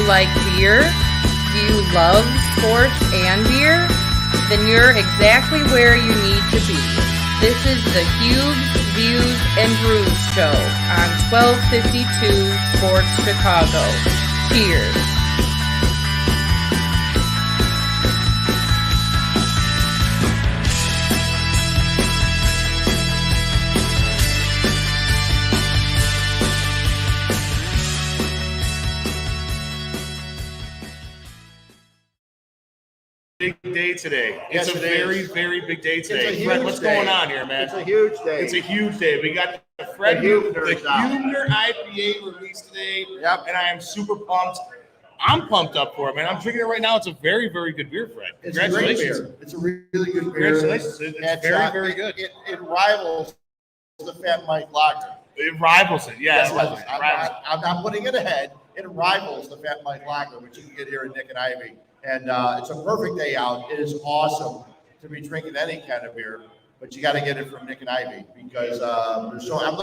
like beer? Do you love sports and beer? Then you're exactly where you need to be. This is the Hughes, Views, and Brews Show on 1252 Sports Chicago. Cheers. Big day today. Yes, it's a very big day today. Fred, what's going on here, man? It's a huge day. It's a huge day. We got the Huebner IPA release today. Yep. And I am super pumped. I'm pumped up for it, man. I'm drinking it right now. It's a very good beer, Fred. Congratulations. It's a great beer. It's a really good beer. Congratulations. It's very good. It rivals the Fat Mike Lager. It rivals it. Yeah, I'm not putting it ahead. It rivals the Fat Mike Lager, which you can get here at Nick and Ivy. And it's a perfect day out. It is awesome to be drinking any kind of beer, but you got to get it from Nick and Ivy because I'm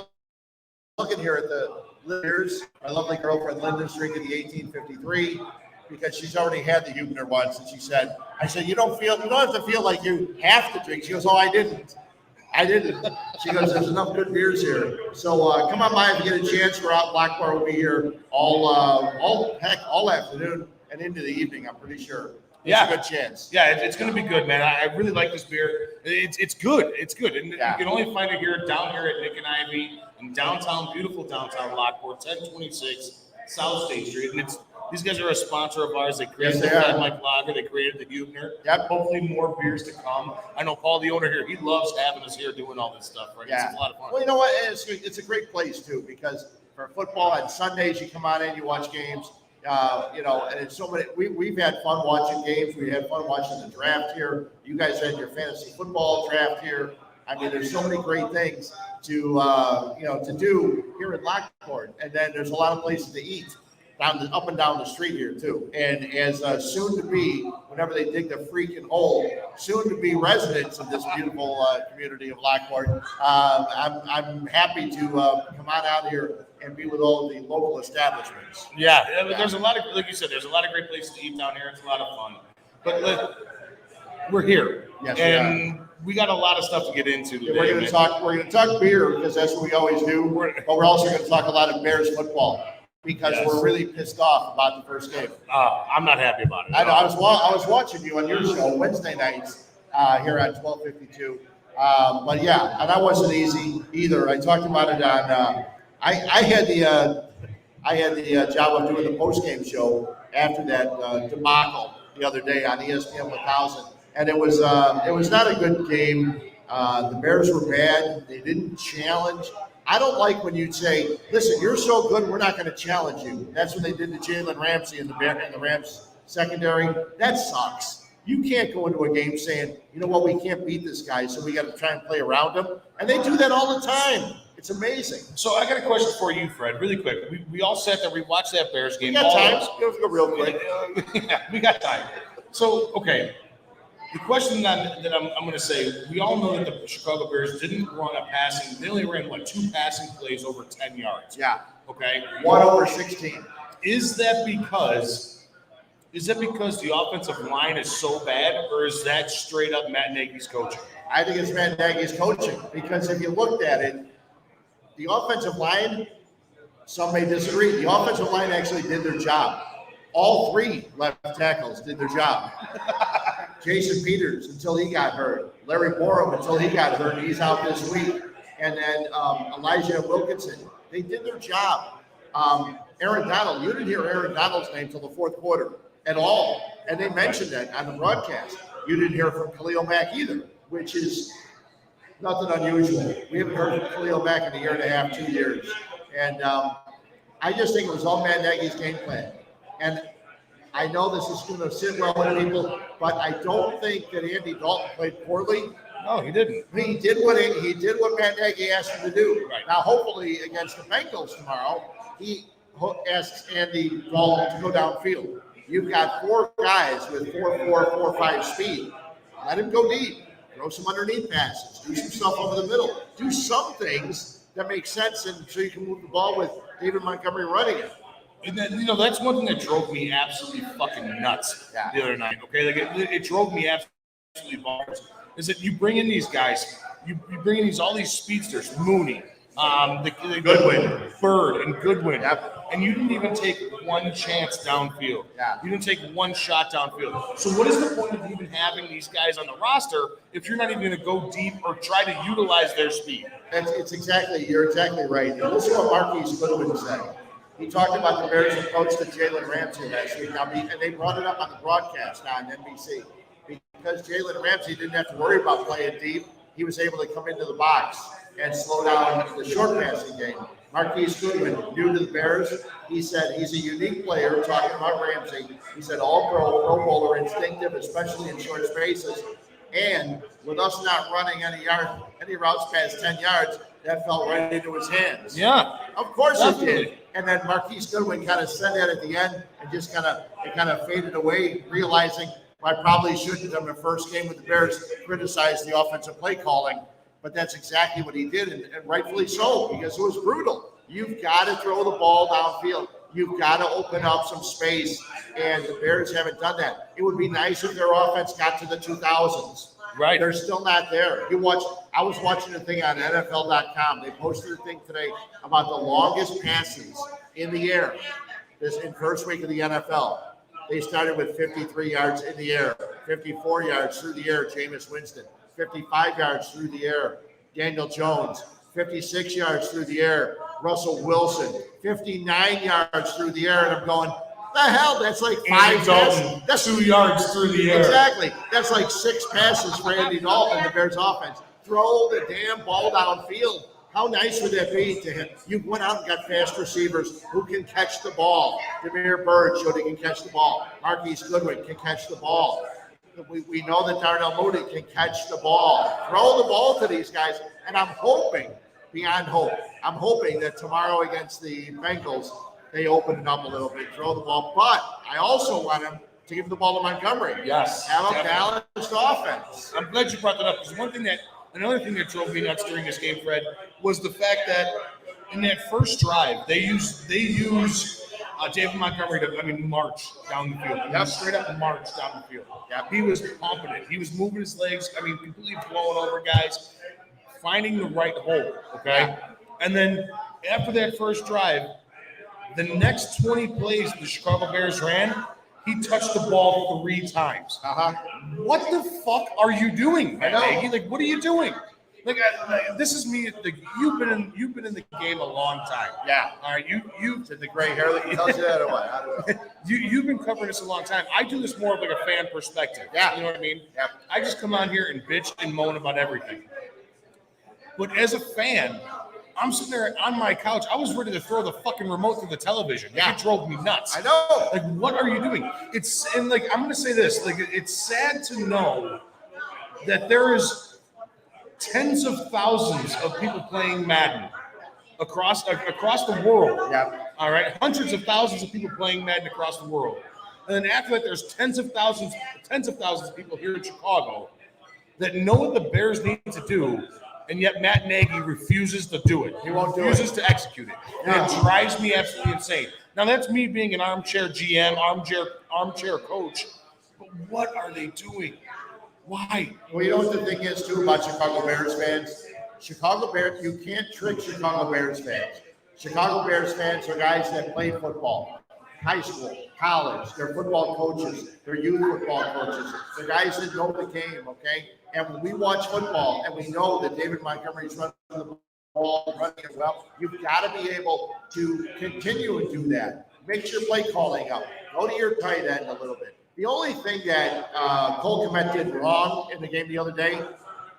looking here at the beers. My lovely girlfriend Linda's drinking the 1853 because she's already had the Huebner once, and she said, "I said you don't have to feel like you have to drink." She goes, "Oh, I didn't." She goes, "There's enough good beers here." So come on by if you get a chance. We're out. Lockport will be here all afternoon. And into the evening, I'm pretty sure. It's a good chance. Yeah, it's going to be good, man. I really like this beer. It's good. It's good. And you can only find it down here at Nick and Ivy in beautiful downtown Lockport, 1026 South State Street. And these guys are a sponsor of ours. They created the Fat Mike Lager. They created the Huebner. Yep. Hopefully more beers to come. I know Paul, the owner here, he loves having us here doing all this stuff, right? Yeah. It's a lot of fun. Well, you know what? It's a great place, too, because for football on Sundays, you come on in, you watch games. And it's so many. We've had fun watching games. We had fun watching the draft here. You guys had your fantasy football draft here. I mean, there's so many great things to do here in Lockport, and then there's a lot of places to eat up and down the street here too. And as soon to be, whenever they dig the freaking hole, soon to be residents of this beautiful community of Lockport, I'm happy to come on out here and be with all of the local establishments. Yeah, there's a lot of, like you said, there's a lot of great places to eat down here. It's a lot of fun. But we're here, and we got a lot of stuff to get into today. We're going to talk beer because that's what we always do. But we're also going to talk a lot of Bears football because we're really pissed off about the first game. I'm not happy about it. I know. I was watching you on your show Wednesday nights here on 1252. But yeah, and that wasn't easy either. I talked about it on. I had the job of doing the post-game show after that debacle the other day on ESPN 1000, and it was not a good game. The Bears were bad. They didn't challenge. I don't like when you say, "Listen, you're so good, we're not going to challenge you." That's what they did to Jalen Ramsey in the Rams secondary. That sucks. You can't go into a game saying, "You know what, we can't beat this guy, so we got to try and play around him." And they do that all the time. It's amazing. So I got a question for you, Fred, really quick. We all sat there, we watched that Bears game. We got time. Go real quick. Yeah, we got time. So, okay, the question that I'm going to say, we all know that the Chicago Bears didn't run a passing. They only ran, 2 passing plays over 10 yards? Yeah. Okay. 1 over 16. Is that because the offensive line is so bad, or is that straight up Matt Nagy's coaching? I think it's Matt Nagy's coaching because if you looked at it, the offensive line, some may disagree. The offensive line actually did their job. All 3 left tackles did their job. Jason Peters until he got hurt. Larry Borum until he got hurt. He's out this week. And then Elijah Wilkinson. They did their job. Aaron Donald, you didn't hear Aaron Donald's name until the 4th quarter at all. And they mentioned that on the broadcast. You didn't hear from Khalil Mack either, which is nothing unusual. We haven't heard from Khalil Mack in a year and a half, 2 years. And I just think it was all Matt Nagy's game plan. And I know this is going to sit well with people, but I don't think that Andy Dalton played poorly. No, he didn't. He did what Matt Nagy asked him to do. Right. Now, hopefully, against the Bengals tomorrow, he asks Andy Dalton to go downfield. You've got 4 guys with 4.4, 4.5 speed. Let him go deep. Throw some underneath passes. Do some stuff over the middle. Do some things that make sense, and so you can move the ball with David Montgomery running it. And then, that's one thing that drove me absolutely fucking nuts the other night. Okay, like it drove me absolutely bonkers. Is that you bring in these guys, you bring in all these speedsters, Mooney, the Goodwin, Bird, and Goodwin, and you didn't even take one chance downfield. You didn't take one shot downfield. So what is the point of even having these guys on the roster if you're not even going to go deep or try to utilize their speed? You're exactly right. And listen to what Marquise Goodwin said. He talked about the Bears' approach to Jalen Ramsey last week, and they brought it up on the broadcast on NBC. Because Jalen Ramsey didn't have to worry about playing deep, he was able to come into the box and slow down the short passing game. Marquise Goodwin, new to the Bears, he said he's a unique player, talking about Ramsey. He said all pro bowler instinctive, especially in short spaces. And with us not running any routes past 10 yards, that fell right into his hands. Yeah. Of course it did. And then Marquise Goodwin kind of said that at the end and just kind of faded away, realizing I probably shouldn't have in the first game with the Bears criticize the offensive play calling. But that's exactly what he did, and rightfully so, because it was brutal. You've got to throw the ball downfield. You've got to open up some space, and the Bears haven't done that. It would be nice if their offense got to the 2000s. Right. They're still not there. I was watching a thing on NFL.com. They posted a thing today about the longest passes in the air in first week of the NFL. They started with 53 yards in the air, 54 yards through the air, Jameis Winston, 55 yards through the air, Daniel Jones, 56 yards through the air, Russell Wilson, 59 yards through the air, and I'm going, the hell, that's like 5 passes. That's 2 yards through the air. Exactly. That's like 6 passes for Andy Dalton, the Bears offense. Throw the damn ball downfield. How nice would that be to him? You went out and got fast receivers who can catch the ball. Demir Bird showed he can catch the ball. Marquise Goodwin can catch the ball. We know that Darnell Mooney can catch the ball. Throw the ball to these guys. And I'm hoping, beyond hope, I'm hoping that tomorrow against the Bengals, they open it up a little bit, throw the ball. But I also want them to give the ball to Montgomery. Yes. Have a balanced offense. I'm glad you brought that up, because another thing that drove me nuts during this game, Fred, was the fact that in that first drive, they use David Montgomery to march down the field. Straight up march down the field. He was pumping it. He was moving his legs. Completely blowing over guys, finding the right hole. Okay, and then after that first drive, the next 20 plays the Chicago Bears ran, he touched the ball 3 times. What the fuck are you doing, Matt Nagy? Like, what are you doing? This is me. You've been in the game a long time. Yeah. All right. You Did the gray hair that tells you that or what? You've been covering this a long time. I do this more of like a fan perspective. Yeah. You know what I mean? Yeah. I just come on here and bitch and moan about everything. But as a fan, I'm sitting there on my couch. I was ready to throw the fucking remote to the television. It drove me nuts. I know. Like, what are you doing? I'm going to say this. Like, it's sad to know that there is tens of thousands of people playing Madden across the world. Yeah. All right. Hundreds of thousands of people playing Madden across the world. And then after that, there's tens of thousands of people here in Chicago that know what the Bears need to do. And yet Matt Nagy refuses to do it. He won't do it. Refuses to execute it. And it drives me absolutely insane. Now, that's me being an armchair GM, armchair coach. But what are they doing? Why? Well, you know what the thing is, too, about Chicago Bears fans? You can't trick Chicago Bears fans. Chicago Bears fans are guys that play football, high school, college. They're football coaches. They're youth football coaches. They're guys that know the game, okay? And when we watch football and we know that David Montgomery's running the ball, running it well, you've got to be able to continue and do that. Mix your play calling up. Go to your tight end a little bit. The only thing that Cole Kmet did wrong in the game the other day,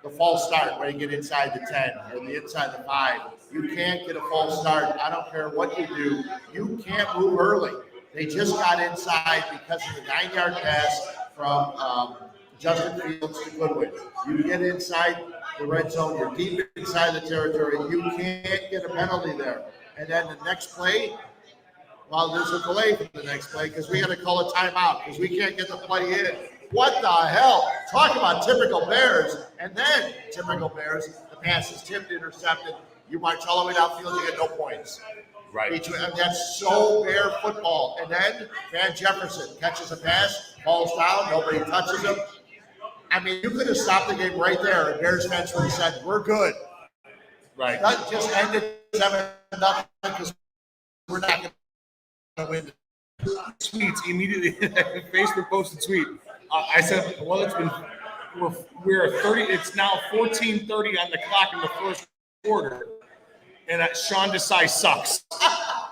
the false start where you get inside the 10 or the inside the 5. You can't get a false start. I don't care what you do. You can't move early. They just got inside because of the 9-yard pass from Justin Fields to Goodwin. You get inside the red zone, you're deep inside the territory, you can't get a penalty there. And then the next play, well, there's a delay for the next play because we got to call a timeout because we can't get the play in. What the hell? Talk about typical Bears. And then typical Bears, the pass is tipped, intercepted. You march all the way downfield, you get no points. Right. And that's so Bear football. And then Van Jefferson catches a pass, falls down, nobody touches him. I mean, you could have stopped the game right there, and Bears fans would have said, "We're good." Right. That just ended 7-0 because we're not going to win. Tweets immediately. Facebook posted a tweet. I said, "Well, it's been we're 30. It's now 14:30 on the clock in the first quarter, and Sean Desai sucks."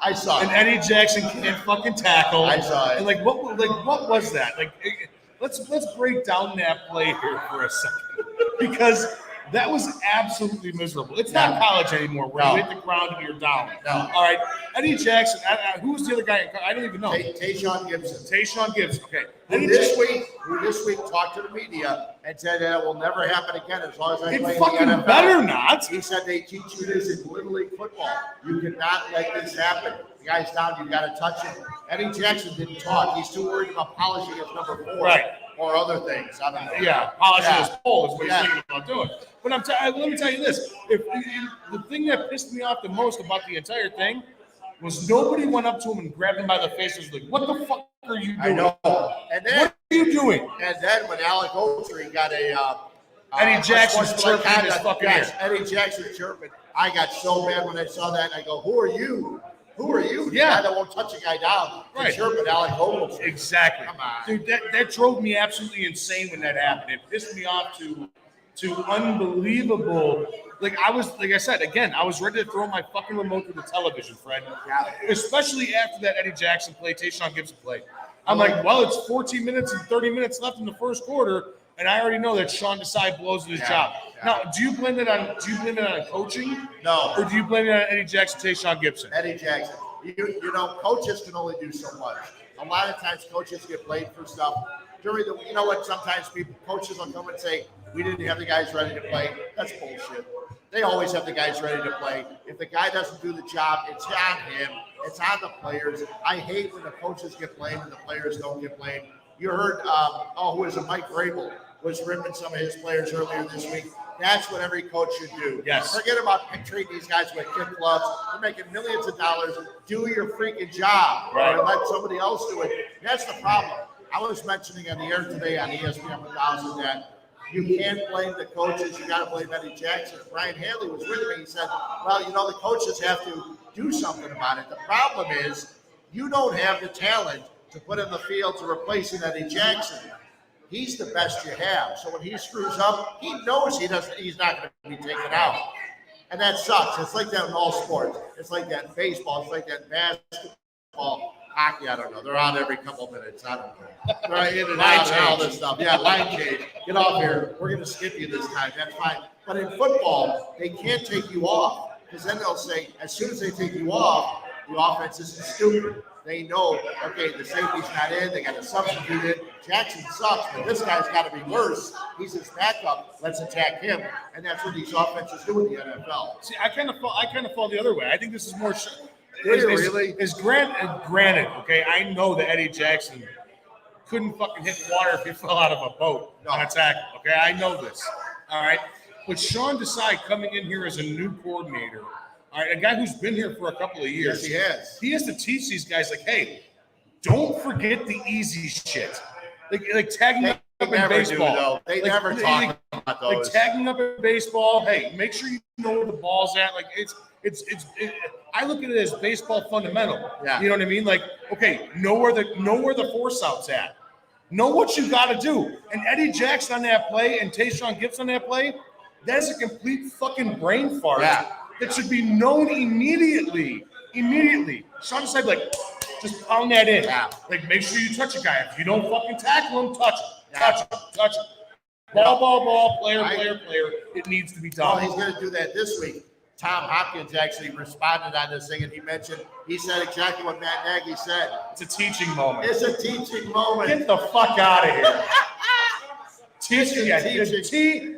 I saw it. And Eddie Jackson can't fucking tackle. I saw it. And what was that? Let's break down that play here for a second, because that was absolutely miserable. It's not college anymore where you hit the ground and you're down. No. All right. Eddie Jackson, who was the other guy? I don't even know. Tayshaun Gibson. Tayshaun Gibson. Okay. Who this week talked to the media and said that it will never happen again as long as I play in the fucking NFL. better not. He said they teach you this in Little League football. You cannot let this happen. The guy's down, you got to touch him. Eddie Jackson didn't talk. He's too worried about polishing his number 4 or other things. I mean, polishing his pole is what he's thinking about doing. But let me tell you this. The thing that pissed me off the most about the entire thing was nobody went up to him and grabbed him by the face and was like, "What the fuck are you doing? I know." And then, what are you doing? And then when Alec Ogletree got Eddie Jackson's chirping in his fucking ear. Eddie Jackson chirping. I got so mad when I saw that. And I go, "Who are you? Who are you?" The guy that won't touch a guy down. Right. Chirping Alec Ogletree. Exactly. Come on. Dude, that drove me absolutely insane when that happened. It pissed me off to unbelievable. Like I said, again, I was ready to throw my fucking remote to the television, Fred. Yeah. Especially after that Eddie Jackson play, Tayshaun Gibson play. I'm like, well, it's 14 minutes and 30 minutes left in the first quarter, and I already know that Sean Desai blows his job. Yeah. Now, do you blame it on coaching? No. Or do you blame it on Eddie Jackson, Tayshaun Gibson? Eddie Jackson. You know, coaches can only do so much. A lot of times coaches get blamed for stuff. You know what, sometimes coaches will come and say, "We didn't have the guys ready to play." That's bullshit. They always have the guys ready to play. If the guy doesn't do the job, it's on him. It's on the players. I hate when the coaches get blamed and the players don't get blamed. You heard, who is it? Mike Vrabel was ripping some of his players earlier this week. That's what every coach should do. Yes. Forget about treating these guys with kid gloves. They're making millions of dollars. Do your freaking job. Right. Or let somebody else do it. That's the problem. I was mentioning on the air today on ESPN 1000 that you can't blame the coaches. You got to blame Eddie Jackson. Brian Hanley was with me. He said, "Well, the coaches have to do something about it." The problem is you don't have the talent to put in the field to replace Eddie Jackson. He's the best you have. So when he screws up, he knows he's not going to be taken out. And that sucks. It's like that in all sports. It's like that in baseball. It's like that in basketball. Hockey, I don't know. They're on every couple of minutes. I don't know. They're in and out and all this stuff. Yeah, line change. Get off here. We're going to skip you this time. That's fine. But in football, they can't take you off because then they'll say, as soon as they take you off, the offense isn't stupid. They know, okay, the safety's not in. They got to substitute it. Jackson sucks, but this guy's got to be worse. He's his backup. Let's attack him. And that's what these offenses do in the NFL. See, I kind of fall the other way. I think this is more. Really? Granted, okay, I know that Eddie Jackson couldn't fucking hit water if he fell out of a boat on a tackle. Okay, I know this. All right, but Sean Desai coming in here as a new coordinator, all right, a guy who's been here for a couple of years. Yes, he has. He has to teach these guys, like, hey, don't forget the easy shit, like tagging up in baseball. They never talk about those. Like tagging up in baseball. Hey, make sure you know where the ball's at. Like I look at it as baseball fundamental. Yeah. You know what I mean? Like, okay, know where the force out's at. Know what you got to do. And Eddie Jackson on that play and Tayshaun Gibson on that play, that is a complete fucking brain fart that should be known immediately. Sean said, like, just pound that in. Yeah. Like, make sure you touch a guy. If you don't fucking tackle him, touch him. Touch him. Ball, player. It needs to be done. Well, he's going to do that this week. Tom Hopkins actually responded on this thing, and he said exactly what Matt Nagy said. It's a teaching moment. It's a teaching moment. Get the fuck out of here.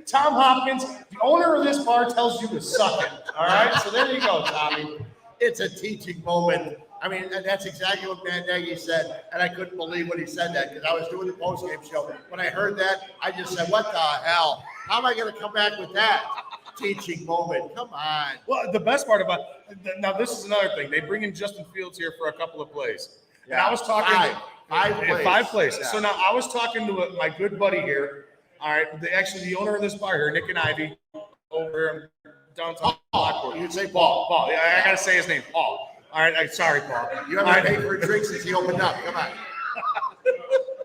Tom Hopkins, the owner of this bar, tells you to suck it. All right? So there you go, Tommy. It's a teaching moment. I mean, and that's exactly what Matt Nagy said, and I couldn't believe when he said that because I was doing the postgame show. When I heard that, I just said, what the hell? How am I going to come back with that? Teaching moment. Come on. Well, the best part about now, this is another thing. They bring in Justin Fields here for a couple of plays. And I was talking five plays. Yeah. So now I was talking to my good buddy here. All right, the owner of this bar here, Nick and Ivy, over in downtown Lockport. You'd say Paul. Paul. Yeah, I gotta say his name, Paul. All right, sorry, Paul. You haven't paid for a drink since he opened up. Come on.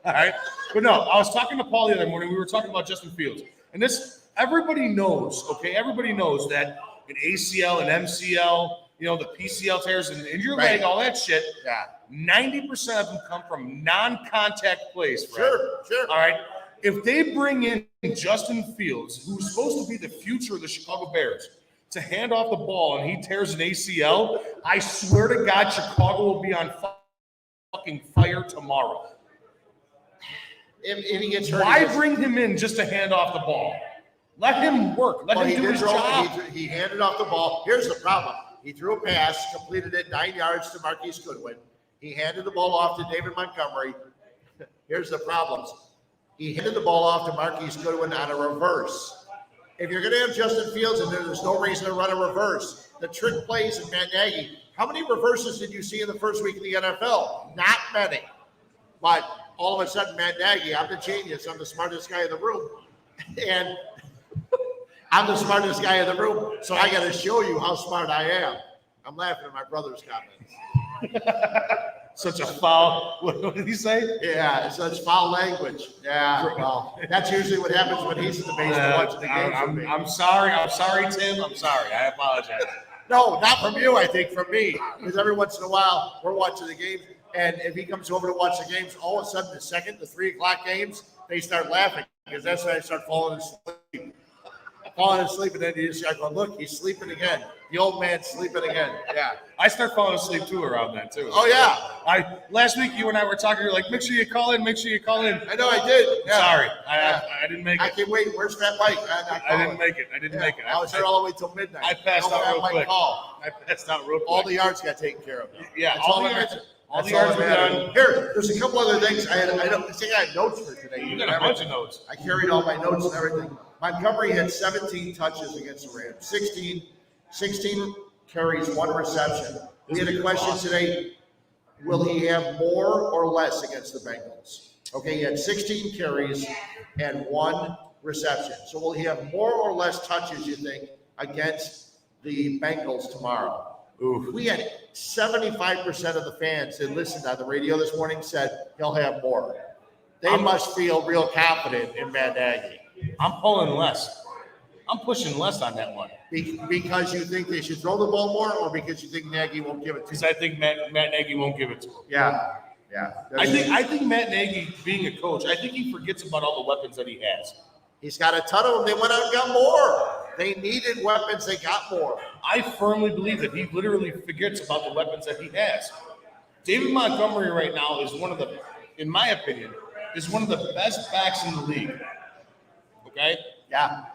All right, but no, I was talking to Paul the other morning. We were talking about Justin Fields, and this everybody knows. Okay, everybody knows that an ACL, an MCL, the PCL tears in your leg, all that shit. Yeah. 90% of them come from non-contact plays. Fred. Sure. All right. If they bring in Justin Fields, who's supposed to be the future of the Chicago Bears, to hand off the ball and he tears an ACL, I swear to God, Chicago will be on fucking fire tomorrow. If he gets hurt, why bring him in just to hand off the ball? Let him work. Let him do his job. He handed off the ball. Here's the problem. He threw a pass, completed it 9 yards to Marquise Goodwin. He handed the ball off to David Montgomery. Here's the problems. He handed the ball off to Marquise Goodwin on a reverse. If you're going to have Justin Fields and there's no reason to run a reverse, the trick plays in Matt Nagy. How many reverses did you see in the first week of the NFL? Not many. But all of a sudden, Matt Nagy, I'm the genius. I'm the smartest guy in the room. And I'm the smartest guy in the room, so I got to show you how smart I am. I'm laughing at my brother's comments. Such a foul. What did he say? Yeah, such foul language. Yeah, well, that's usually what happens when he's in the basement watching the game. I'm sorry, Tim. I'm sorry. I apologize. No, not from you, I think from me. Because every once in a while, we're watching the games, and if he comes over to watch the games, all of a sudden, the 3 o'clock games, they start laughing because that's when I start falling asleep. And then you just start going, look, he's sleeping again. The old man's sleeping again. Yeah. I start falling asleep too around that too. Oh, yeah. Last week you and I were talking, you're like, make sure you call in. I know I did. Yeah. Sorry. I didn't make it. I can't wait. Where's Fat Mike? I didn't make it. I was there all the way till midnight. I passed out real quick. I passed out real quick. All the yards got taken care of. Yeah, all the yards were done. Here, there's a couple other things. I had notes for today. You got a bunch of notes. I carried all my notes and everything. Montgomery had 17 touches against the Rams. 16 carries, 1 reception. We had a question today. Will he have more or less against the Bengals? Okay, he had 16 carries and 1 reception. So will he have more or less touches, you think, against the Bengals tomorrow? Ooh. We had 75% of the fans that listened on the radio this morning said he'll have more. They must feel real confident in Matt Nagy. I'm pulling less. I'm pushing less on that one. Because you think they should throw the ball more, or because you think Nagy won't give it to Because I think Matt Nagy won't give it to him. Yeah. I think Matt Nagy, being a coach, I think he forgets about all the weapons that he has. He's got a ton of them. They went out and got more. They needed weapons. They got more. I firmly believe that he literally forgets about the weapons that he has. David Montgomery right now is in my opinion, is one of the best backs in the league. Okay? Yeah.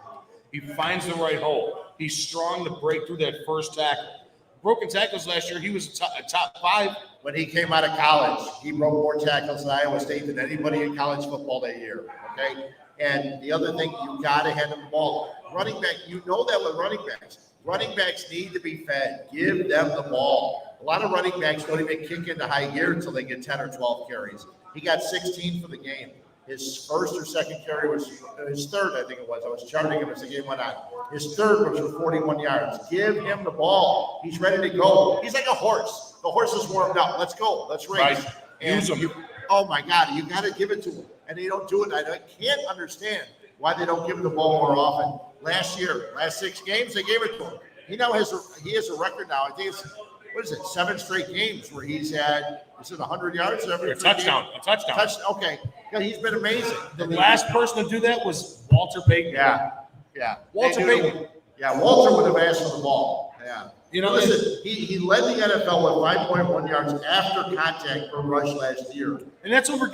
He finds the right hole. He's strong to break through that first tackle. Broken tackles last year, he was a top 5. When he came out of college, he broke more tackles in Iowa State than anybody in college football that year. Okay? And the other thing, you got to hand him the ball. Running back, you know that with running backs. Running backs need to be fed. Give them the ball. A lot of running backs don't even kick into high gear until they get 10 or 12 carries. He got 16 for the game. His first or second carry was his third, I think it was. I was charting him as the game went on. His third was for 41 yards. Give him the ball. He's ready to go. He's like a horse. The horse is warmed up. Let's go. Let's race. Right. Use him. Oh, my God. You got to give it to him. And they don't do it. I can't understand why they don't give him the ball more often. Last 6 games, they gave it to him. He has a record now. I think it's 7 straight games where he's had, is it 100 yards? A touchdown. Okay. Yeah, he's been amazing. The last person to do that was Walter Payton. Yeah. Walter Payton. Yeah, Walter would have asked for the ball. Yeah. Listen, he led the NFL with 5.1 yards after contact per rush last year. And that's over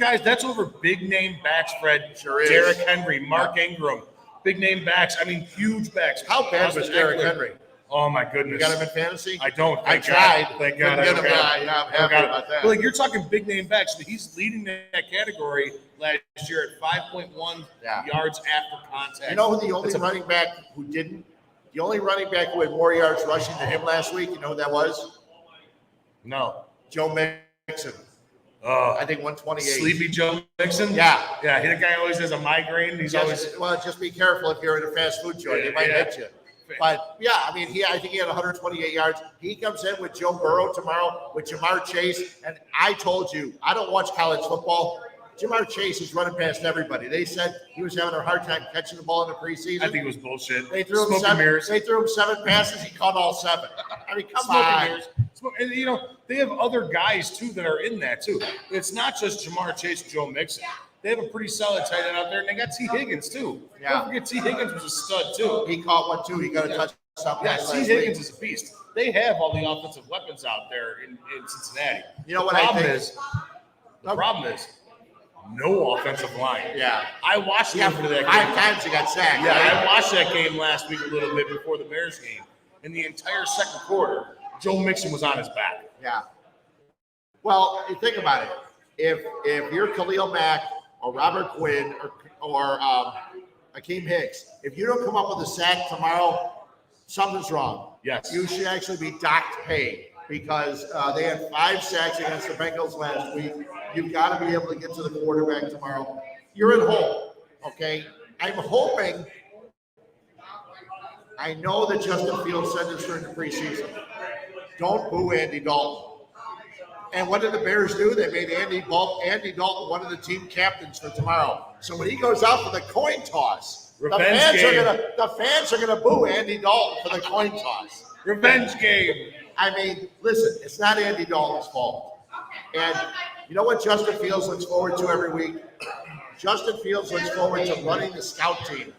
big name backs, Fred. Sure is. Derrick Henry, Mark Ingram, big name backs. I mean, huge backs. How bad was Derrick Henry? Oh, my goodness. You got him in fantasy? I don't. I tried. Thank God. I'm happy about that. But you're talking big name backs. He's leading that category last year at 5.1 yards after contact. You know who the only running back who didn't? The only running back who had more yards rushing than him last week, you know who that was? No. Joe Mixon. I think 128. Sleepy Joe Mixon? Yeah. Yeah, the guy always has a migraine. He's always. Well, just be careful if you're in a fast food joint. He might hit you. But, yeah, I mean, I think he had 128 yards. He comes in with Joe Burrow tomorrow, with Jamar Chase. And I told you, I don't watch college football. Jamar Chase is running past everybody. They said he was having a hard time catching the ball in the preseason. I think it was bullshit. They threw him 7 passes. He caught all 7. I mean, come on. And, you know, they have other guys, too, that are in that, too. It's not just Jamar Chase, Joe Mixon. They have a pretty solid tight end out there, and they got T. Higgins, too. Yeah. Don't forget T. Higgins was a stud, too. He caught one, too. He got a touchdown. Yeah, T. Higgins is a beast. They have all the offensive weapons out there in Cincinnati. You know what The problem is, no offensive line. Yeah. I watched that game. 5 times he got sacked. Yeah, right? I watched that game last week a little bit before the Bears game. In the entire second quarter, Joe Mixon was on his back. Yeah. Well, you think about it. If you're Khalil Mack or Robert Quinn or Akeem Hicks, if you don't come up with a sack tomorrow, something's wrong. Yes. You should actually be docked pay because they had 5 sacks against the Bengals last week. You've got to be able to get to the quarterback tomorrow. You're at home, okay? I'm hoping. I know that Justin Fields said this during the preseason. Don't boo Andy Dalton. And what did the Bears do? They made Andy Dalton one of the team captains for tomorrow. So when he goes out for the coin toss, the fans are gonna boo Andy Dalton for the coin toss. Revenge game. I mean, listen, it's not Andy Dalton's fault. And you know what Justin Fields looks forward to every week? Justin Fields looks forward to running the scout team.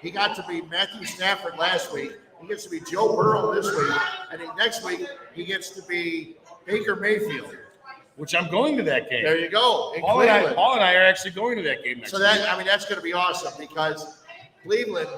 He got to be Matthew Stafford last week. He gets to be Joe Burrow this week. And then next week, he gets to be Baker Mayfield. Which I'm going to that game. There you go. Paul and I are actually going to that game next week. That's going to be awesome because Cleveland,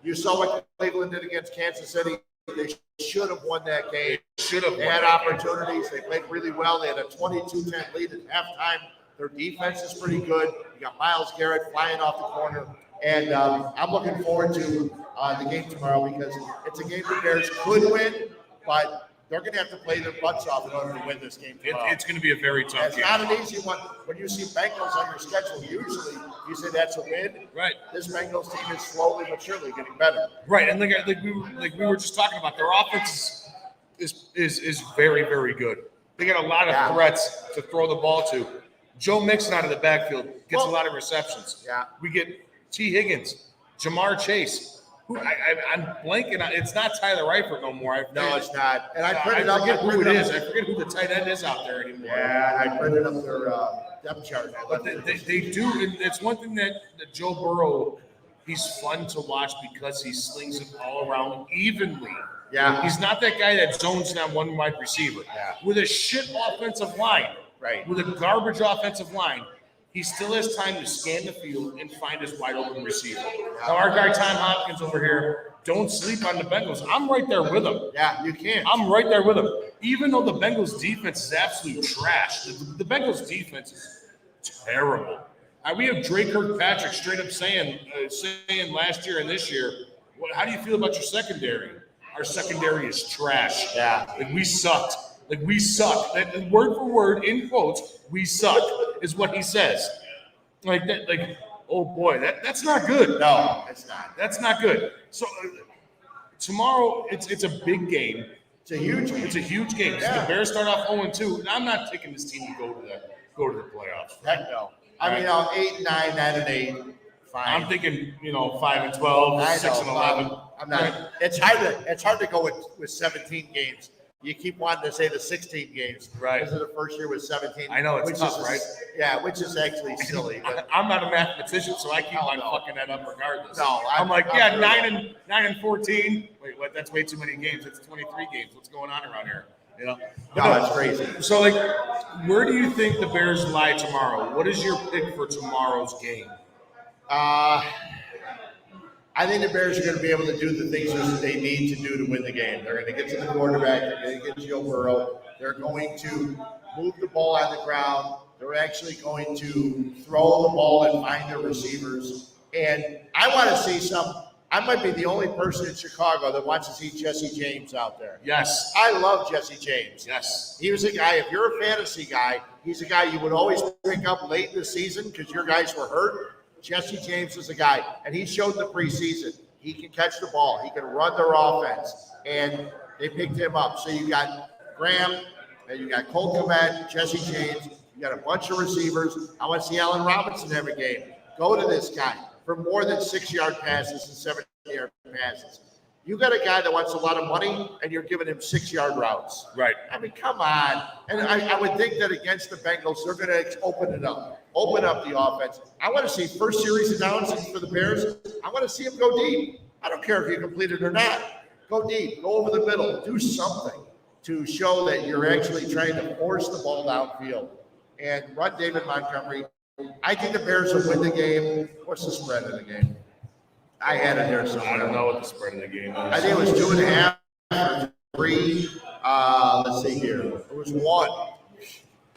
you saw what Cleveland did against Kansas City. They should have won that game. They had opportunities. They played really well. They had a 22-10 lead at halftime. Their defense is pretty good. You got Myles Garrett flying off the corner. And I'm looking forward to the game tomorrow because it's a game the Bears could win, but they're going to have to play their butts off in order to win this game tomorrow. It's going to be a very tough game. It's not an easy one. When you see Bengals on your schedule, usually you say that's a win. Right. This Bengals team is slowly but surely getting better. Right, and like we were just talking about, their offense is very, very good. They got a lot of threats to throw the ball to. Joe Mixon out of the backfield gets a lot of receptions. Yeah. We get T. Higgins, Jamar Chase. I'm blanking on. It's not Tyler Eifert no more. No, it's not. And I forget who it is. I forget who the tight end is out there anymore. Yeah, I printed up their depth chart. But they do. And it's one thing that Joe Burrow, he's fun to watch because he slings it all around evenly. Yeah. He's not that guy that zones in on one wide receiver. Yeah. With a shit offensive line. Right. With a garbage offensive line, he still has time to scan the field and find his wide open receiver. Now, our guy Tom Hopkins over here, don't sleep on the Bengals. I'm right there with him. Yeah, you can't. I'm right there with him. Even though the Bengals defense is absolute trash, the Bengals defense is terrible. We have Drake Kirkpatrick straight up saying last year and this year, how do you feel about your secondary? Our secondary is trash. Yeah. Like, we sucked. Like, we suck. That, word for word, in quotes, we suck, is what he says. Like, that, like, oh boy, that's not good. No, it's not. That's not good. So tomorrow, it's a big game. It's a huge game. It's a huge game. Yeah. The Bears start off 0-2, and I'm not taking this team to go to the playoffs. Heck no. I mean, 8-9, 9-8. Fine. I'm thinking, 5-12, 6-11. I'm not. It's hard to go with 17 games. You keep wanting to say the 16 games. Right. Because of the first year was 17. I know, it's tough, right? Yeah, which is actually silly. But I'm not a mathematicien, so I keep on fucking that up regardless. No, I'm like, 9 and 14. Wait, what? That's way too many games. It's 23 games. What's going on around here? No, that's crazy. So, like, where do you think the Bears lie tomorrow? What is your pick for tomorrow's game? I think the Bears are going to be able to do the things that they need to do to win the game. They're going to get to the quarterback. They're going to get Joe Burrow. They're going to move the ball on the ground. They're actually going to throw the ball and find their receivers. And I want to see some I might be the only person in Chicago that wants to see Jesse James out there. Yes. I love Jesse James. Yes. He was a guy, if you're a fantasy guy, he's a guy you would always pick up late in the season because your guys were hurt. Jesse James was a guy, and he showed the preseason. He can catch the ball. He can run their offense, and they picked him up. So you got Graham, and you got Cole Kmet, Jesse James. You got a bunch of receivers. I want to see Allen Robinson every game. Go to this guy for more than 6-yard passes and 7-yard passes. You got a guy that wants a lot of money, and you're giving him 6-yard routes. Right. I mean, come on. And I would think that against the Bengals, they're going to open up the offense. I want to see first series of downs for the Bears. I want to see them go deep. I don't care if you complete it or not. Go deep. Go over the middle. Do something to show that you're actually trying to force the ball downfield and run David Montgomery. I think the Bears will win the game. What's the spread of the game? I had it there somewhere. I don't know what the spread of the game is. I think it was 2.5, 3. Let's see here. It was 1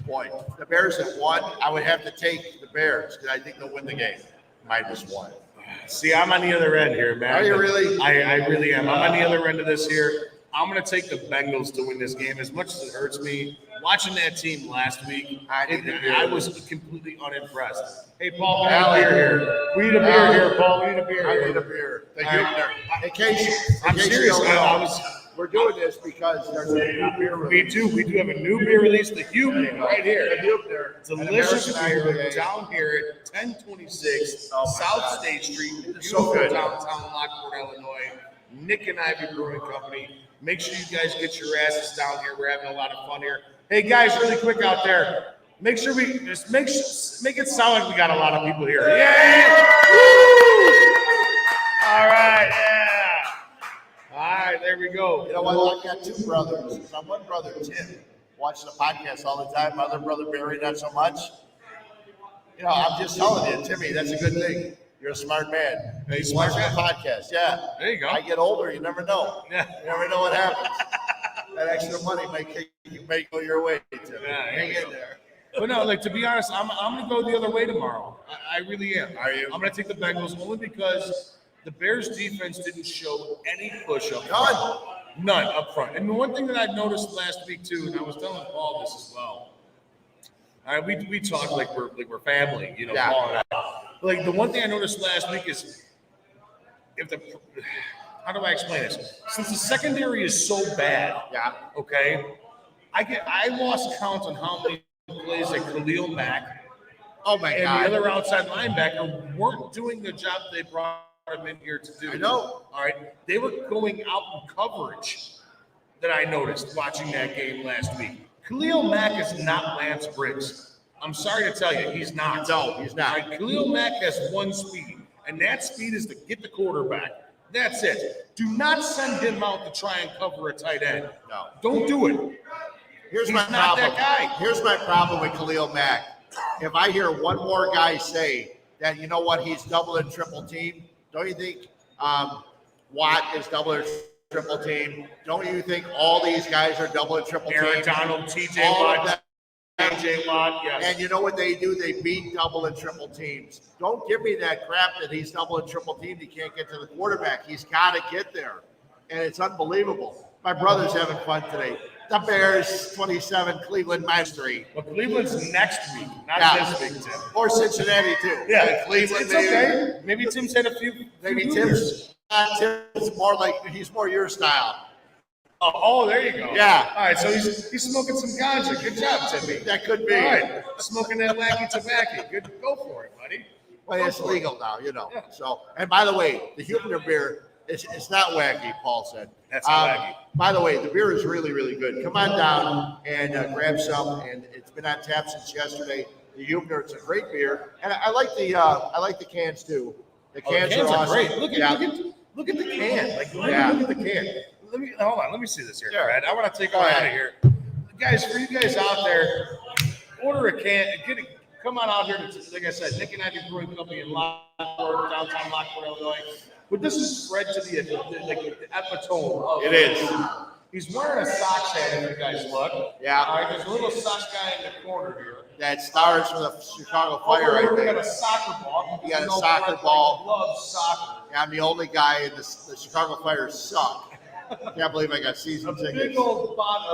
point. The Bears at 1. I would have to take the Bears because I think they'll win the game. -1. See, I'm on the other end here, man. Are you really? I really am. I'm on the other end of this here. I'm going to take the Bengals to win this game. As much as it hurts me, watching that team last week, I was completely unimpressed. Hey, Paul, we need a beer here. We need a beer here, Paul. We need a beer I here. need a beer. The Huebner. In case I'm you serious. don't know, we're doing this because there's a new beer release. We do have a new beer release, the Huebner, right here. The Huebner. Delicious American beer IPA. down here at 1026 Oh, my South God. State Street, so beautiful good. downtown Lockport, Illinois. Nick and Ivy Brewing Company. Make sure you guys get your asses down here. We're having a lot of fun here. Hey guys, really quick out there. Make sure we just make it sound like we got a lot of people here. Yeah! Woo! All right, yeah. All right, there we go. You know what? I've got 2 brothers. My one brother, Tim, watches the podcast all the time. My other brother, Barry, not so much. You know, I'm just telling you, Timmy, that's a good thing. You're a smart man. Hey, You smart watch the man. podcast, yeah. There you go. I get older, you never know. Yeah. You never know what happens. That extra money may go your way, Timmy. Yeah, Hang there you in go. there. But no, like to be honest, I'm gonna go the other way tomorrow. I really am. Are you? I'm gonna take the Bengals only because the Bears defense didn't show any push up. None up front. And the one thing that I noticed last week too, and I was telling Paul this as well. All right, we talk like we're family, you know, Yeah. Paul and I. Like the one thing I noticed last week is how do I explain this? Since the secondary is so bad, Yeah. okay, I lost count on how many plays that Khalil Mack Oh, my and God. the other outside linebacker weren't doing the job they brought him in here to do. I know. All right, they were going out in coverage that I noticed watching that game last week. Khalil Mack is not Lance Briggs. I'm sorry to tell you, he's not. No, he's not. All right, Khalil Mack has one speed, and that speed is to get the quarterback. That's it. Do not send him out to try and cover a tight end. No. Don't do it. Here's He's my not problem. that guy. Here's my problem with Khalil Mack. If I hear one more guy say that, you know what, he's double and triple team, don't you think Watt is double and triple team? Don't you think all these guys are double and triple Aaron team? Donald, TJ All of Watt, them. AJ Watt, yes. And you know what they do? They beat double and triple teams. Don't give me that crap that he's double and triple teamed. He can't get to the quarterback. He's got to get there. And it's unbelievable. My brother's having fun today. The Bears, 27, Cleveland -3. But Cleveland's next week, not Yeah. this week, Tim. Or Cincinnati, too. Yeah, Cleveland, it's okay. Maybe Tim's had a few. Maybe few Tim's more like, he's more your style. Oh, there you go. Yeah. All right, so he's smoking some ganja. Good job, Timmy. That could be. All right, smoking that wacky tobacco. Good, go for it, buddy. Well, it's legal now, you know. So, and by the way, the Huebner beer, it's not wacky, Paul said. That's not wacky. By the way, the beer is really, really good. Come on down and grab some. And it's been on tap since yesterday. The Huebner, it's a great beer, and I like the cans too. The cans, cans are are awesome. great. Look Yeah. at the can. Like, Yeah. look at the can. Hold on. Let me see this here, Sure. Brad. I want to take Go one ahead. out of here, guys. For you guys out there, order a can. Come on out here to, like I said, Nick and Ivy Brewing Company in Lockport, downtown Lockport, Illinois. But this is spread to the epitome of It is. He's wearing a Sox hat, if you guys look. Yeah. All right, there's a little Sox guy in the corner here. that stars for the Chicago Fire, I We got think. a soccer ball. You got a soccer ball. Loves soccer. I'm the only guy in the Chicago Fire suck. Can't believe I got season A tickets. big old glass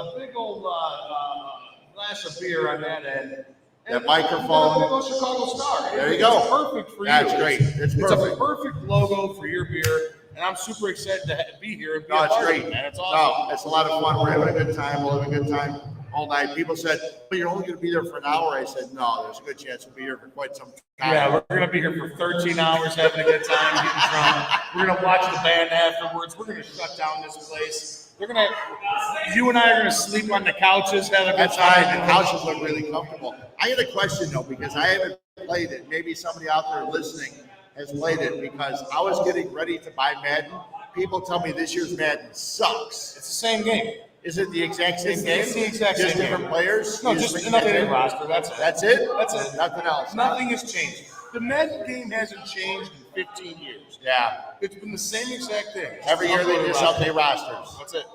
of beer on that end. That microphone. A big old Chicago Star. There you go. It's perfect for you. That's great. It's a perfect. perfect logo for your beer, and I'm super excited to be here and be No, a it's part of great. it, man. It's awesome. No, it's a lot of fun. We're having a good time. We'll have a good time all night. People said, but you're only going to be there for an hour. I said, no, there's a good chance we'll be here for quite some time. Yeah, we're going to be here for 13 hours having a good time, getting drunk. We're going to watch the band afterwards. We're going to shut down this place. You and I are going to sleep on the couches, have a good That's time. fine. The couches look really comfortable. I had a question, though, because I haven't played it. Maybe somebody out there listening has played it, because I was getting ready to buy Madden. People tell me this year's Madden sucks. It's the same game. Is it the exact same game? It's the exact just same different game. players? No, You just make an that updated game? roster. That's it. That's it? That's it. Nothing else. Nothing has changed. The Madden game hasn't changed in 15 years. Yeah. It's been the same exact thing. Every year they just update rosters. That's it.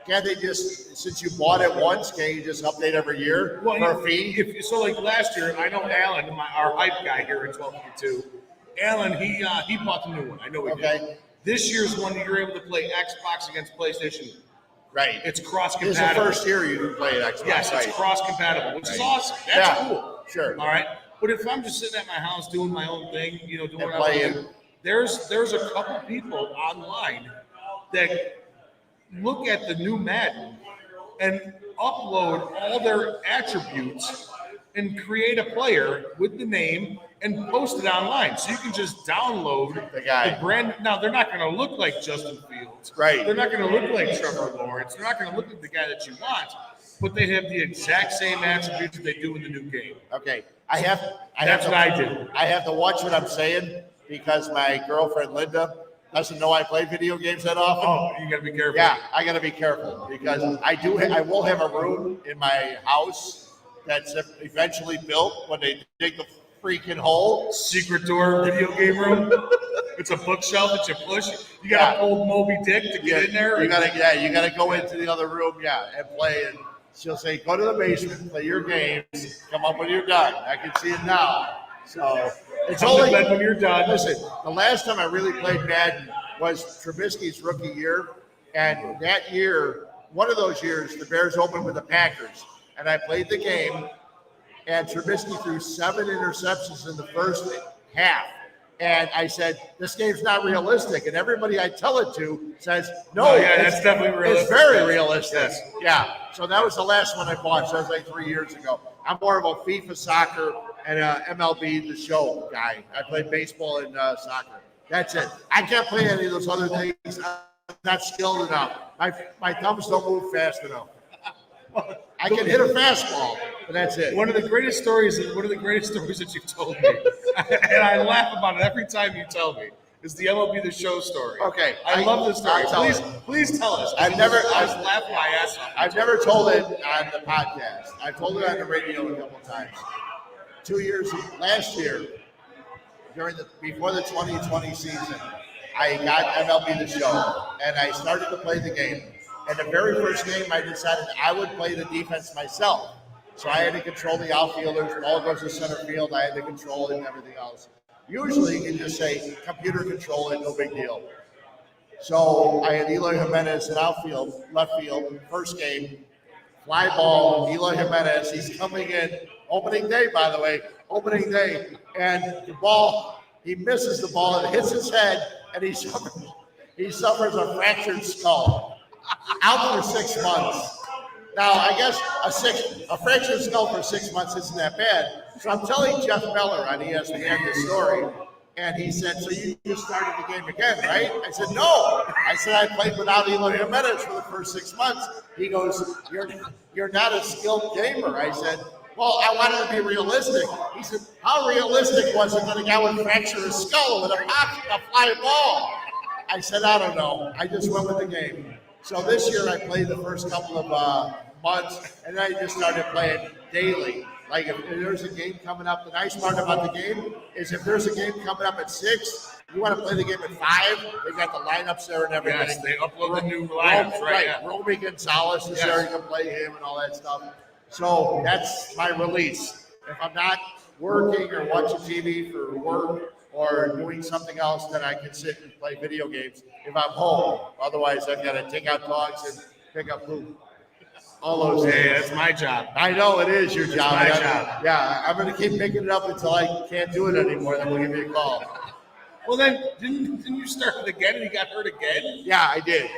Can't they just, since you bought it once, can't you just update every year for a fee? So like last year, I know Alan, our hype guy here at 1252. Alan, he bought the new one. I know he did. This year's one, you're able to play Xbox against PlayStation. Right. It's cross-compatible. This is the first year you can play it Xbox. Yes, it's cross-compatible, which is awesome. That's cool. Sure. All right. But if I'm just sitting at my house doing my own thing, doing what I playing. do, there's a couple people online that look at the new Madden and upload all their attributes and create a player with the name and post it online. So you can just download the guy. The brand. Now, they're not going to look like Justin Fields. Right. They're not going to look like Trevor Lawrence. They're not going to look like the guy that you want, but they have the exact same attributes that they do in the new game. Okay. That's what I do. I have to watch what I'm saying, because my girlfriend Linda doesn't know I play video games that often. Oh, you got to be careful. Yeah, I got to be careful, because I will have a room in my house that's eventually built when they dig the freaking hole. Secret door video game room. It's a bookshelf that you push. You got to pull Moby Dick to get in there. You gotta go into the other room, and play. And she'll say, "Go to the basement, play your games, come up when you're done." I can see it now. So it's Come to bed when you're done. Listen, the last time I really played Madden was Trubisky's rookie year, and that year, one of those years, the Bears opened with the Packers, and I played the game, and Trubisky threw 7 interceptions in the first half. And I said, this game's not realistic. And everybody I tell it to says, no, that's definitely realistic. It's very realistic. Yes. Yeah. So that was the last one I bought. So that was like 3 years ago. I'm more of a FIFA soccer and MLB The Show guy. I play baseball and soccer. That's it. I can't play any of those other things. I'm not skilled enough. My thumbs don't move fast enough. I can hit a fastball, but that's it. One of the greatest stories that you've told me, and I laugh about it every time you tell me, is the MLB The Show story. Okay. I love this story. Please tell us. I was laughing my ass off. I've never told it on the podcast. I've told it on the radio a couple times. Last year, before the 2020 season, I got MLB The Show, and I started to play the game. And the very first game, I decided I would play the defense myself. So I had to control the outfielders. Ball goes to center field. I had to control it and everything else. Usually, you can just say, computer control it, no big deal. So I had Eloy Jimenez in outfield, left field, first game. Fly ball, Eloy Jimenez. He's coming in. Opening day, by the way. Opening day. And the ball, he misses the ball. It hits his head, and he suffers a fractured skull. Out for 6 months. Now, I guess a fractured skull for 6 months isn't that bad. So I'm telling Jeff Meller on ESPN this story, and he said, so you just started the game again, right? I said, no. I said, I played without Eloy Jimenez for the first 6 months. He goes, you're not a skilled gamer. I said, well, I wanted to be realistic. He said, how realistic was it that a guy would fracture his skull with a fly ball? I said, I don't know. I just went with the game. So this year I played the first couple of months, and then I just started playing daily. Like if there's a game coming up, the nice part about the game is if there's a game coming up at 6, you want to play the game at 5, they got the lineups there and everything. Yes, they upload the new lineups, right? Yeah. Romy Gonzalez is there, you can play him and all that stuff. So that's my release. If I'm not working or watching TV for work or doing something else, then I can sit and play video games if I'm home. Otherwise, I've got to take out dogs and pick up poop. All those things. Hey, that's my job. I know it is your job. my job. Yeah, I'm going to keep picking it up until I can't do it anymore. Then we'll give you a call. Well, then, didn't you start it again and he got hurt again? Yeah, I did.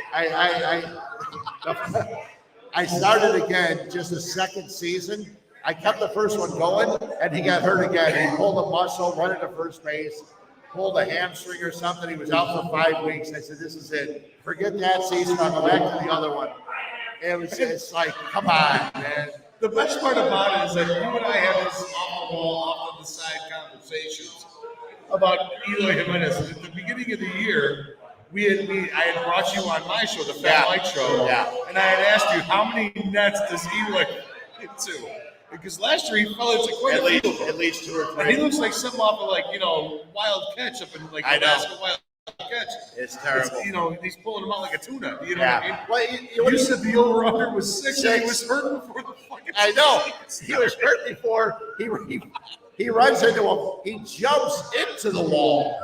I started again just the second season. I kept the first one going, and he got hurt again. He pulled a muscle, running to first base, pulled a hamstring or something. He was out for 5 weeks. I said, "This is it. Forget that season. I'll go back to the other one." It's like, come on, man. The best part about it is that you and I have this off the wall, off of the side conversations about Eloy Jimenez. At the beginning of the year, I had brought you on my show, the Fat Mike Show, and I had asked you how many nets does Eloy get to? Because last year he fell into quite at least 2 or 3. He looks like something off of wild catch up in Alaska wild catch. It's terrible. He's pulling them out like a tuna. You know what I mean? Well, you said the over-under was 6. And he was hurt before the fucking I know. He was hurt before. He runs into him. He jumps into the wall.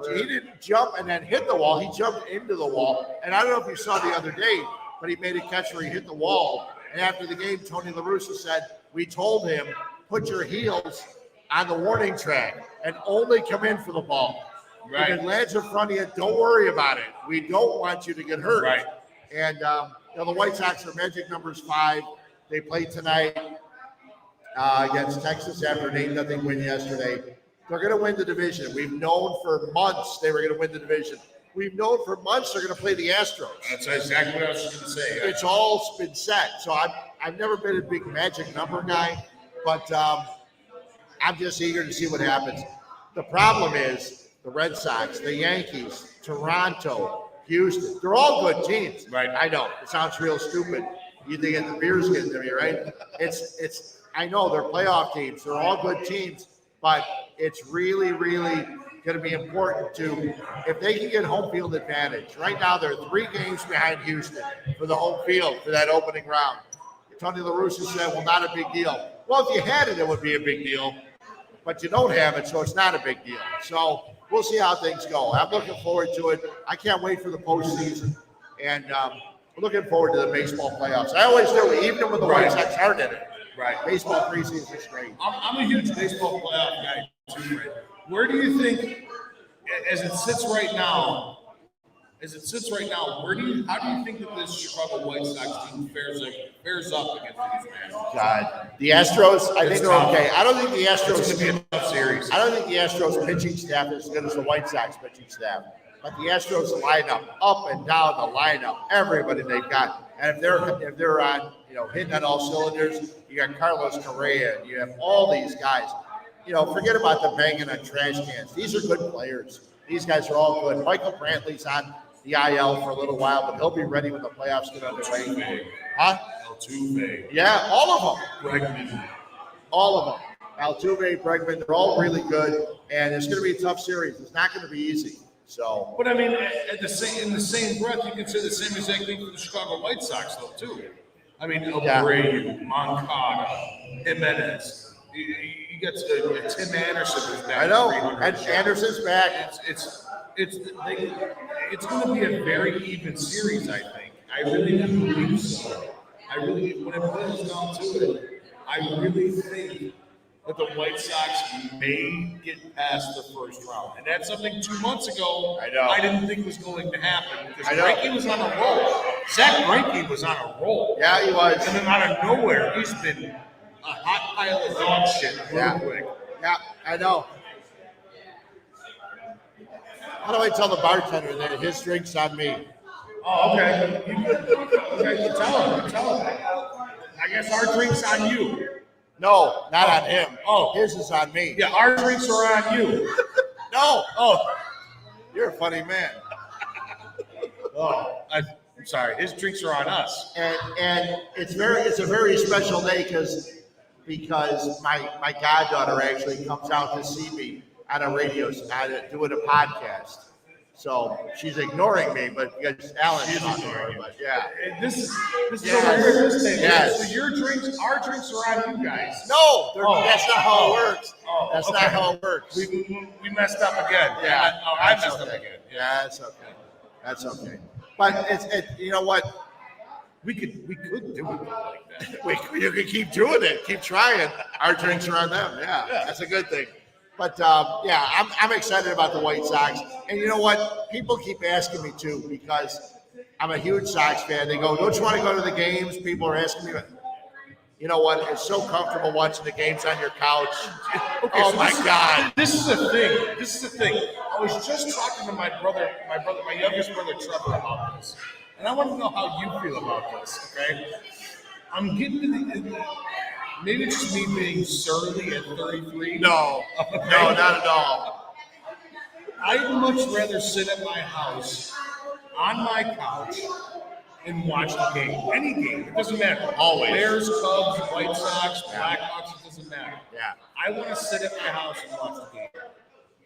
He didn't jump and then hit the wall. He jumped into the wall. And I don't know if you saw the other day, but he made a catch where he hit the wall. And after the game, Tony La Russa said, "We told him, put your heels on the warning track and only come in for the ball. Right. If it lands in front of you, don't worry about it. We don't want you to get hurt." Right. And the White Sox are magic numbers 5. They played tonight against Texas after an 8-0 win yesterday. They're going to win the division. We've known for months they were going to win the division. We've known for months they're going to play the Astros. That's exactly what I was going to say. It's all been set. So I've never been a big magic number guy, but I'm just eager to see what happens. The problem is the Red Sox, the Yankees, Toronto, Houston. They're all good teams. Right. I know. It sounds real stupid. You think the beer's getting to me, right? It's. I know they're playoff teams. They're all good teams, but it's really, really going to be important if they can get home field advantage. Right now, they're 3 games behind Houston for the home field for that opening round. Tony La Russa said, "Well, not a big deal." Well, if you had it, it would be a big deal, but you don't have it, so it's not a big deal. So we'll see how things go. I'm looking forward to it. I can't wait for the postseason, and we're looking forward to the baseball playoffs. I always do, even when the White Sox aren't in it. Right. Baseball preseason is great. I'm a huge baseball playoff guy too, Ray. Where do you think, as it sits right now, how do you think that this Chicago White Sox team fares up against these men? God, the Astros, I think they're okay. I don't think the Astros It's going to be a tough series. I don't think the Astros pitching staff is as good as the White Sox pitching staff. But the Astros lineup, up and down the lineup, everybody they've got. And if they're on, hitting on all cylinders, you got Carlos Correa, you have all these guys. Forget about the banging on trash cans. These are good players. These guys are all good. Michael Brantley's on the IL for a little while, but he'll be ready when the playoffs get underway. Huh? Altuve. Yeah, all of them. Bregman. All of them. Altuve, Bregman, they're all really good, and it's going to be a tough series. It's not going to be easy. So, but I mean, in the same breath, you can say the same exact thing for the Chicago White Sox, though, too. I mean, Abreu, Moncada, Jimenez. You get Tim Anderson is back. I know, and Anderson's back. It's going to be a very even series, I think. I really do believe so. When it boils down to it, I really think that the White Sox may get past the first round. And that's something 2 months ago I didn't think was going to happen because Greinke was on a roll. Zach Greinke was on a roll. Yeah, he was. And then out of nowhere, he's been a hot pile of dog shit real quick. Yeah, I know. How do I tell the bartender that his drink's on me? Oh, okay. You tell him. I guess our drink's on you. No, not on him. Oh. His is on me. Yeah, our drinks are on you. No. Oh. You're a funny man. Oh, I'm sorry. His drinks are on us. And it's a very special day because my goddaughter actually comes out to see me on a radio, doing a podcast. So she's ignoring me, but because Alan's talking to her, but yeah. This is Yes. over here at this table. Yes. So our drinks are on you guys. No, that's not how it works. Oh, That's okay. not how it works. We messed up again. Yeah. I messed up again. Yeah, that's okay. That's okay. But you know what? We could do it like that. You can keep doing it. Keep trying. Our drinks are on them. Yeah, that's a good thing. But I'm excited about the White Sox. And you know what? People keep asking me too because I'm a huge Sox fan. They go, "Don't you want to go to the games?" People are asking me. You know what? It's so comfortable watching the games on your couch. Okay, Oh so my God! This is the thing. I was just talking to my youngest brother Trevor about this, and I want to know how you feel about this. Okay, I'm getting to the. Maybe it's just me being surly at 33. No, not at all. I'd much rather sit at my house on my couch and watch the game. Any game. It doesn't matter. Always. Bears, Cubs, White Sox, Blackhawks, it doesn't matter. Yeah. I want to sit at my house and watch the game.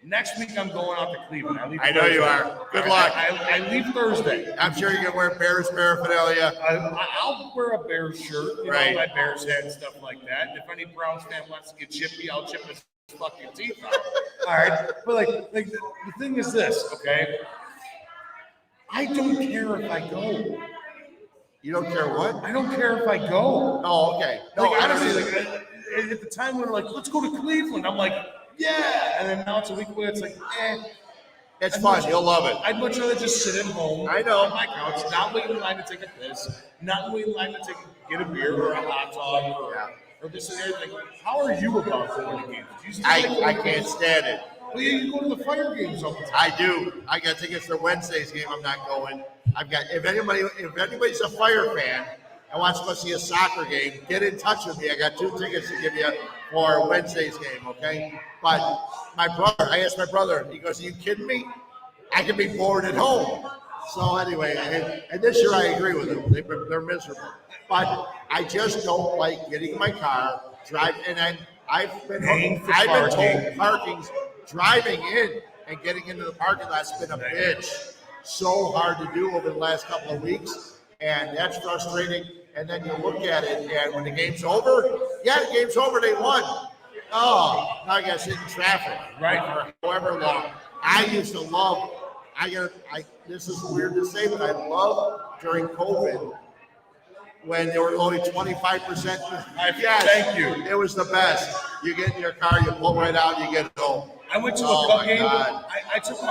Next week, I'm going out to Cleveland. I know you are. Good luck. I leave Thursday. I'm sure you're going to wear Bears paraphernalia. I'll wear a Bears shirt, Right. my Bears hat and stuff like that. And if any Browns fan wants to get chippy, I'll chip his fucking teeth out. All right? But like the thing is this, okay? I don't care if I go. You don't care what? I don't care if I go. Oh, okay. No, Like, I don't honestly, either. at the time when they're like, let's go to Cleveland, I'm like, yeah. And then now it's a week away, it's like, It's fun. You'll love it. I'd much rather just sit at home I know. on my couch, not wait in line to take a piss, not wait in line to get a beer or a hot dog or this and that. Like, how are you about going to games? Do you still like going I to can't games? stand it. Well, yeah, you go to the Fire games all the time. I do. I got tickets for Wednesday's game. I'm not going. If anybody's a Fire fan and wants to go see a soccer game, get in touch with me. I got 2 tickets to give you for Wednesday's game, okay? But I asked my brother, he goes, "Are you kidding me? I can be bored at home." So anyway, and this year I agree with them. They're miserable. But I just don't like getting in my car, drive, and I've been told driving in and getting into the parking lot's been a bitch. So hard to do over the last couple of weeks, and that's frustrating. And then you look at it, and when the game's over, the game's over, they won. Oh, now I got to sit in traffic, right, for however long. I used to love. This is weird to say, but I loved during COVID when there were only 25%. Thank you. It was the best. You get in your car, you pull right out, you get home. I went to a Cub game. I took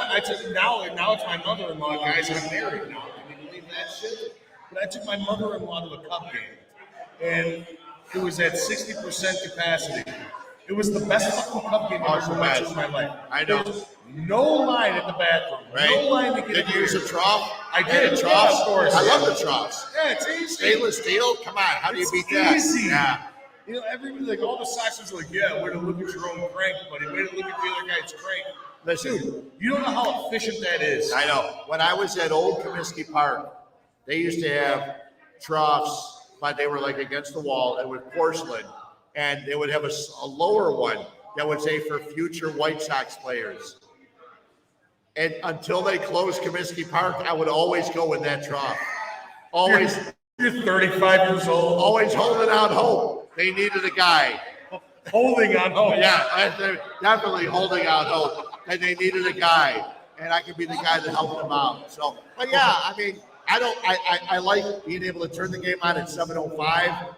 now it's my mother-in-law, guys. I'm married now. Can you believe that shit? But I took my mother-in-law to a Cub game, and it was at 60% capacity. It was the best fucking Cub game I've ever went to in my life. I know. There was no line at the bathroom. Right. No line to get Did you use a trough? I did. A trough? Yeah, of course. I love the troughs. Yeah, it's easy. Stainless steel? Come on. How do you beat that? Easy. Yeah. You know, everybody, like, all the Saxons are like, yeah, way to look at your own crank, buddy. Way to look at the other guy's crank. Listen, Dude, you don't know how efficient that is. I know. When I was at Old Comiskey Park, they used to have troughs, but they were like against the wall and with porcelain. And they would have a lower one that would say for future White Sox players. And until they closed Comiskey Park, I would always go in that trough. Always. You're 35 years old. Always holding out hope. They needed a guy. Holding on hope. Yeah, definitely holding out hope. And they needed a guy. And I could be the guy that helped them out. So, but yeah, I mean, I like being able to turn the game on at 7:05.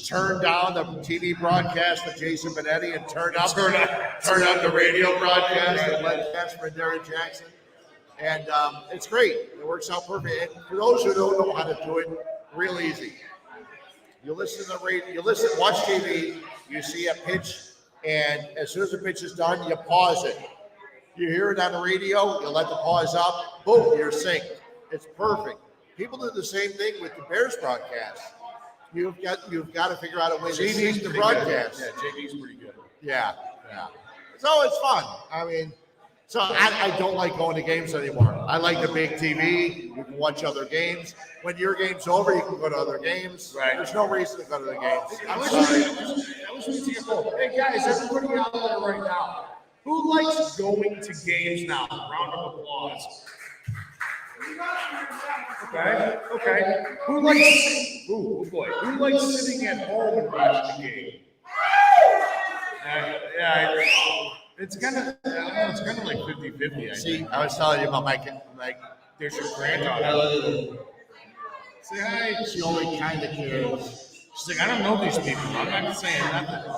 Turn down the TV broadcast of Jason Benetti and turn up the radio broadcast of Len Casper and Derek Jackson. And it's great. It works out perfect. And for those who don't know how to do it, real easy. You listen to the radio, watch TV, you see a pitch, and as soon as the pitch is done, you pause it. You hear it on the radio, you let the pause up, boom, you're synced. It's perfect. People do the same thing with the Bears broadcast. You've got to figure out a way to sync the broadcast. Yeah, JD's pretty good. Yeah. So it's fun. I mean, so I don't like going to games anymore. I like the big TV. You can watch other games. When your game's over, you can go to other games. Right. There's no reason to go to the games. I was reading to your phone. Hey guys, everybody out there right now, who likes going to games now? Round of applause. Okay. Who likes? Oh boy. Who likes sitting at home and watching the game? It's kind of like 50-50. See, I was telling you about my There's your granddaughter. Say hi. she only kind of cares. She's like, I don't know these people. I'm not saying nothing.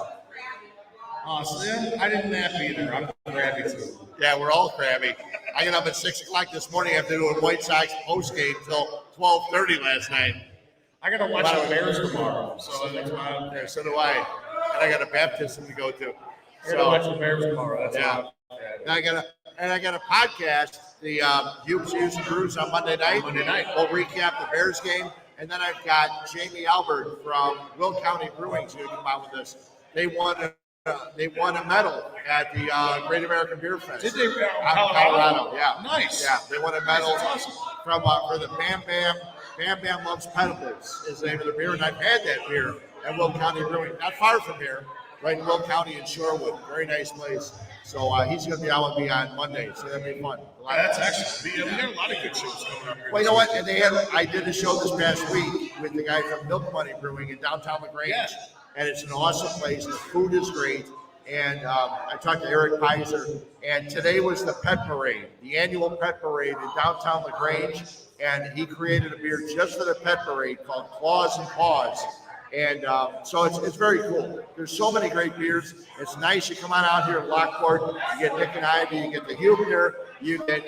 Oh, see, I didn't nap either. I'm crabby too. Yeah, we're all crabby. I got up at 6 o'clock this morning after doing White Sox post game till 12:30 last night. I got to watch the Bears tomorrow, so that's why I'm there. So do I, and I got a baptism to go to. I got to watch the Bears tomorrow. That's and I got a podcast, the Hubes, Hughes, and Brews on Monday night. We'll recap the Bears game, and then I've got Jamie Albert from Will County Brewing who's going to come out with us. They won a medal at the Great American Beer Fest. Did they? Colorado, yeah. Nice. Yeah, they won a medal from for the Bam Bam Loves Pedables is the name of the beer, and I've had that beer at Will County Brewing, not far from here, right in Will County in Shorewood. Very nice place. So he's going to be out with me on Monday, so that'll be fun. That's excellent. We got a lot of good shows coming up here. Well, you know what? And I did a show this past week with the guy from Milk Money Brewing in downtown LaGrange. Yes. And it's an awesome place. The food is great. And I talked to Eric Pizer, and today was the pet parade, the annual pet parade in downtown LaGrange. And he created a beer just for the pet parade called Claws and Paws. And so it's very cool. There's so many great beers. It's nice. You come on out here at Lockport. You get Nick and Ivy. You get the Huebner.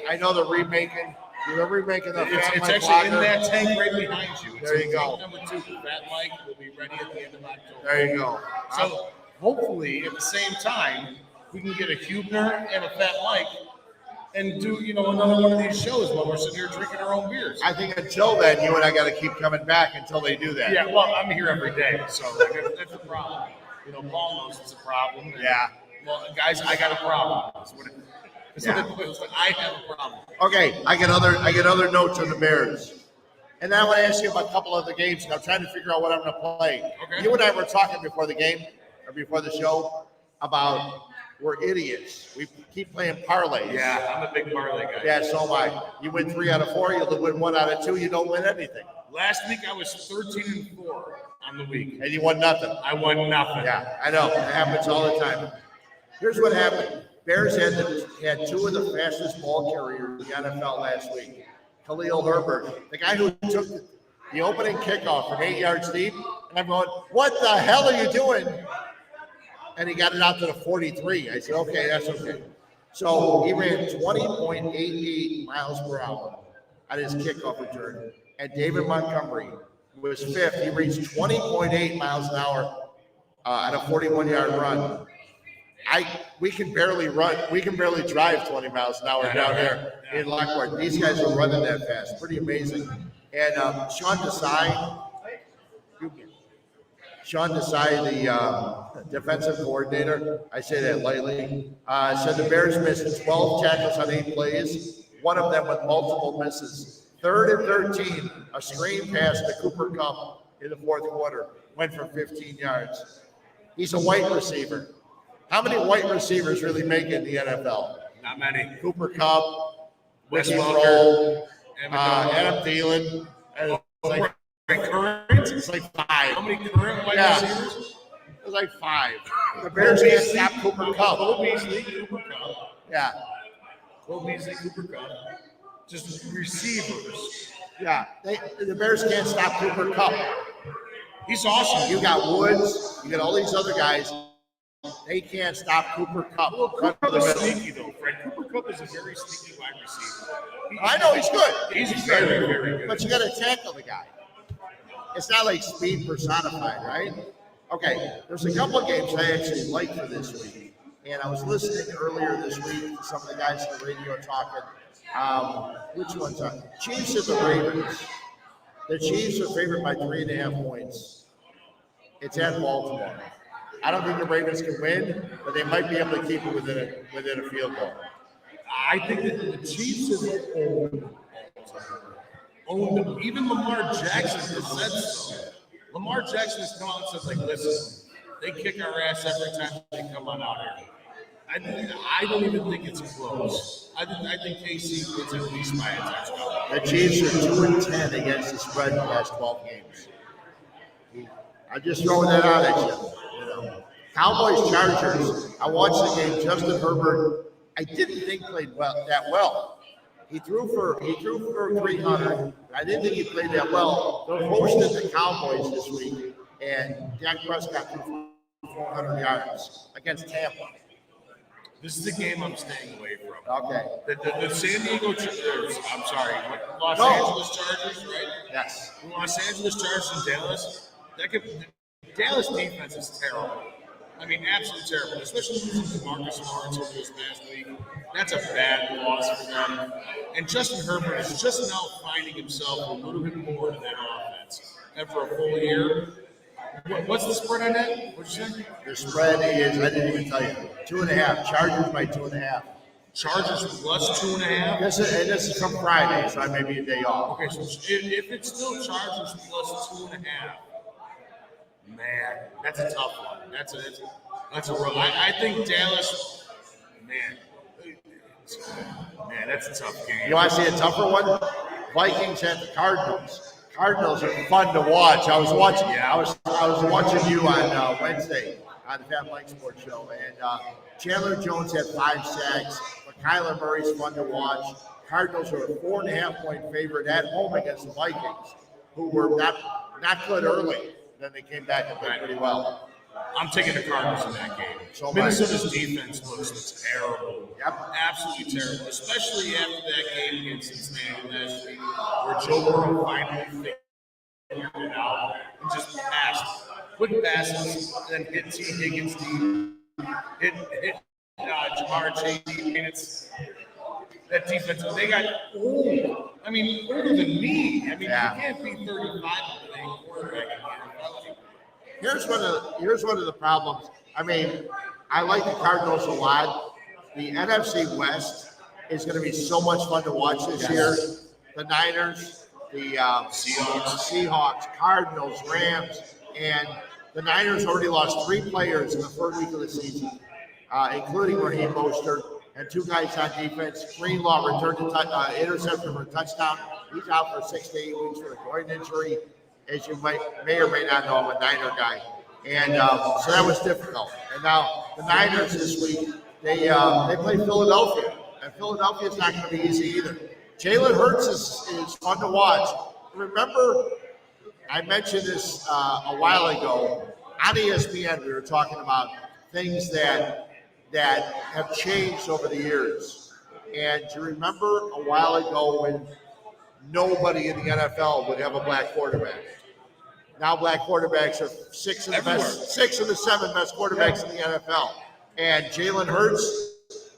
I know they're remaking. They're remaking the Fat It's Mike actually Lager. in that tank right behind you. There you go. Number 2, Fat Mike, will be ready at the end of October. There you go. So hopefully at the same time we can get a Huebner and a Fat Mike and do another one of these shows while we're sitting here drinking our own beers. I think until then, you and I got to keep coming back until they do that. Yeah, well, I'm here every day, so that's the problem. Paul knows it's a problem. Yeah. Well, guys, I got a problem. That's what it was. Like, I have a problem. Okay, I get other notes on the Bears. And then I want to ask you about a couple of the games, and I'm trying to figure out what I'm going to play. Okay. You and I were talking before the game, or before the show, about we're idiots. We keep playing parlays. Yeah, I'm a big parlay guy. Yeah, so am I. You win 3 out of 4, you win 1 out of 2, you don't win anything. Last week I was 13-4 on the week. And you won nothing. I won nothing. Yeah, I know. It happens all the time. Here's what happened. Bears had 2 of the fastest ball carriers in the NFL last week. Khalil Herbert, the guy who took the opening kickoff from 8 yards deep, and I'm going, what the hell are you doing? And he got it out to the 43. I said, okay, that's okay. So he ran 20.88 miles per hour on his kickoff return. And David Montgomery was 5th. He reached 20.8 miles an hour on a 41-yard run. We can barely run. We can barely drive 20 miles an hour down here in Lockport. These guys are running that fast. Pretty amazing. And Sean Desai, the defensive coordinator, I say that lightly, said the Bears missed 12 tackles on 8 plays, one of them with multiple misses. 3rd and 13, a screen pass to Cooper Kupp in the 4th quarter, went for 15 yards. He's a white receiver. How many white receivers really make it in the NFL? Not many. Cooper Kupp, Wes Ricky Welker, Roll, Adam Adam Thielen. And Current? it's like 5. How many current white receivers? It was like 5. The Bears can't stop Cooper Kupp. Cole Beasley, Cooper Kupp. Yeah. Cole Beasley, Cooper Kupp. Just receivers. Yeah. The Bears can't stop Cooper Kupp. He's awesome. You got Woods. You got all these other guys. They can't stop Cooper Kupp. Well, Cooper Kupp is sneaky, though, Fred. Cooper Kupp is a very sneaky wide receiver. I know he's good. He's very, very good. But you got to tackle the guy. It's not like speed personified, right? Okay, there's a couple of games I actually like for this week. And I was listening earlier this week to some of the guys on the radio talking. Which one's on? Chiefs at the Ravens. The Chiefs are favored by 3.5 points. It's at Baltimore. I don't think the Ravens can win, but they might be able to keep it within a field goal. I think that the Chiefs have owned them. Even Lamar Jackson has said so. Lamar Jackson has come out and said, like, listen, they kick our ass every time they come on out here. I don't even think it's close. I think KC wins at least by a touchdown. The Chiefs are 2-10 against the spread in the last 12 games. I'm just throwing that out at you. Cowboys Chargers. I watched the game. Justin Herbert, I didn't think played that well. He threw for 300. I didn't think he played that well. They're hosting the Cowboys this week, and Dak Prescott threw for 400 yards against Tampa. This is the game I'm staying away from. Okay. The San Diego Chargers, I'm sorry, Los Angeles Chargers, right? Yes. The Los Angeles Chargers and Dallas. Dallas defense is terrible. I mean, absolutely terrible, especially losing to Marcus Lawrence over this past week. That's a bad loss for them. And Justin Herbert is just now finding himself a little bit more in that offense. And for a full year, what's the spread on that? What'd you say? The spread is, I didn't even tell you, 2.5. Chargers by 2.5. Chargers plus 2.5? This is from Friday, so I may be a day off. Okay, so if it's still Chargers plus 2.5, man, that's a tough one. That's a real. I think Dallas, man, that's a tough game. You want to see a tougher one? Vikings at the Cardinals. Cardinals are fun to watch. I was watching you on Wednesday on the Fat Mike Sports Show, and Chandler Jones had 5 sacks, but Kyler Murray's fun to watch. Cardinals are a 4.5-point favorite at home against the Vikings, who were not good early. Then they came back and played pretty well. I'm taking the Cardinals in that game. So Minnesota's defense looks terrible. Yep. Absolutely terrible, especially after that game against Cincinnati last week, where Joe Burrow finally figured it out and just passed. Quick passes, and then hit T. Higgins deep, hit Jamar Chase deep, and it's that defense. They got old. I mean, older than me. I mean, you can't be 35 and playing quarterback in the NFL. Here's one of the problems. I mean, I like the Cardinals a lot. The NFC West is going to be so much fun to watch this year. The Niners, the Seahawks, Cardinals, Rams, and the Niners already lost 3 players in the third week of the season, including Raheem Mostert and 2 guys on defense. Greenlaw returned to interception for a touchdown. He's out for 6 to 8 weeks with a groin injury. As you may or may not know, I'm a Niner guy. And so that was difficult. And now the Niners this week, they play Philadelphia. And Philadelphia's not going to be easy either. Jalen Hurts is fun to watch. Remember, I mentioned this a while ago. On ESPN, we were talking about things that have changed over the years. And do you remember a while ago when nobody in the NFL would have a black quarterback? Now black quarterbacks are 6 of the 7 best quarterbacks in the NFL. And Jalen Hurts,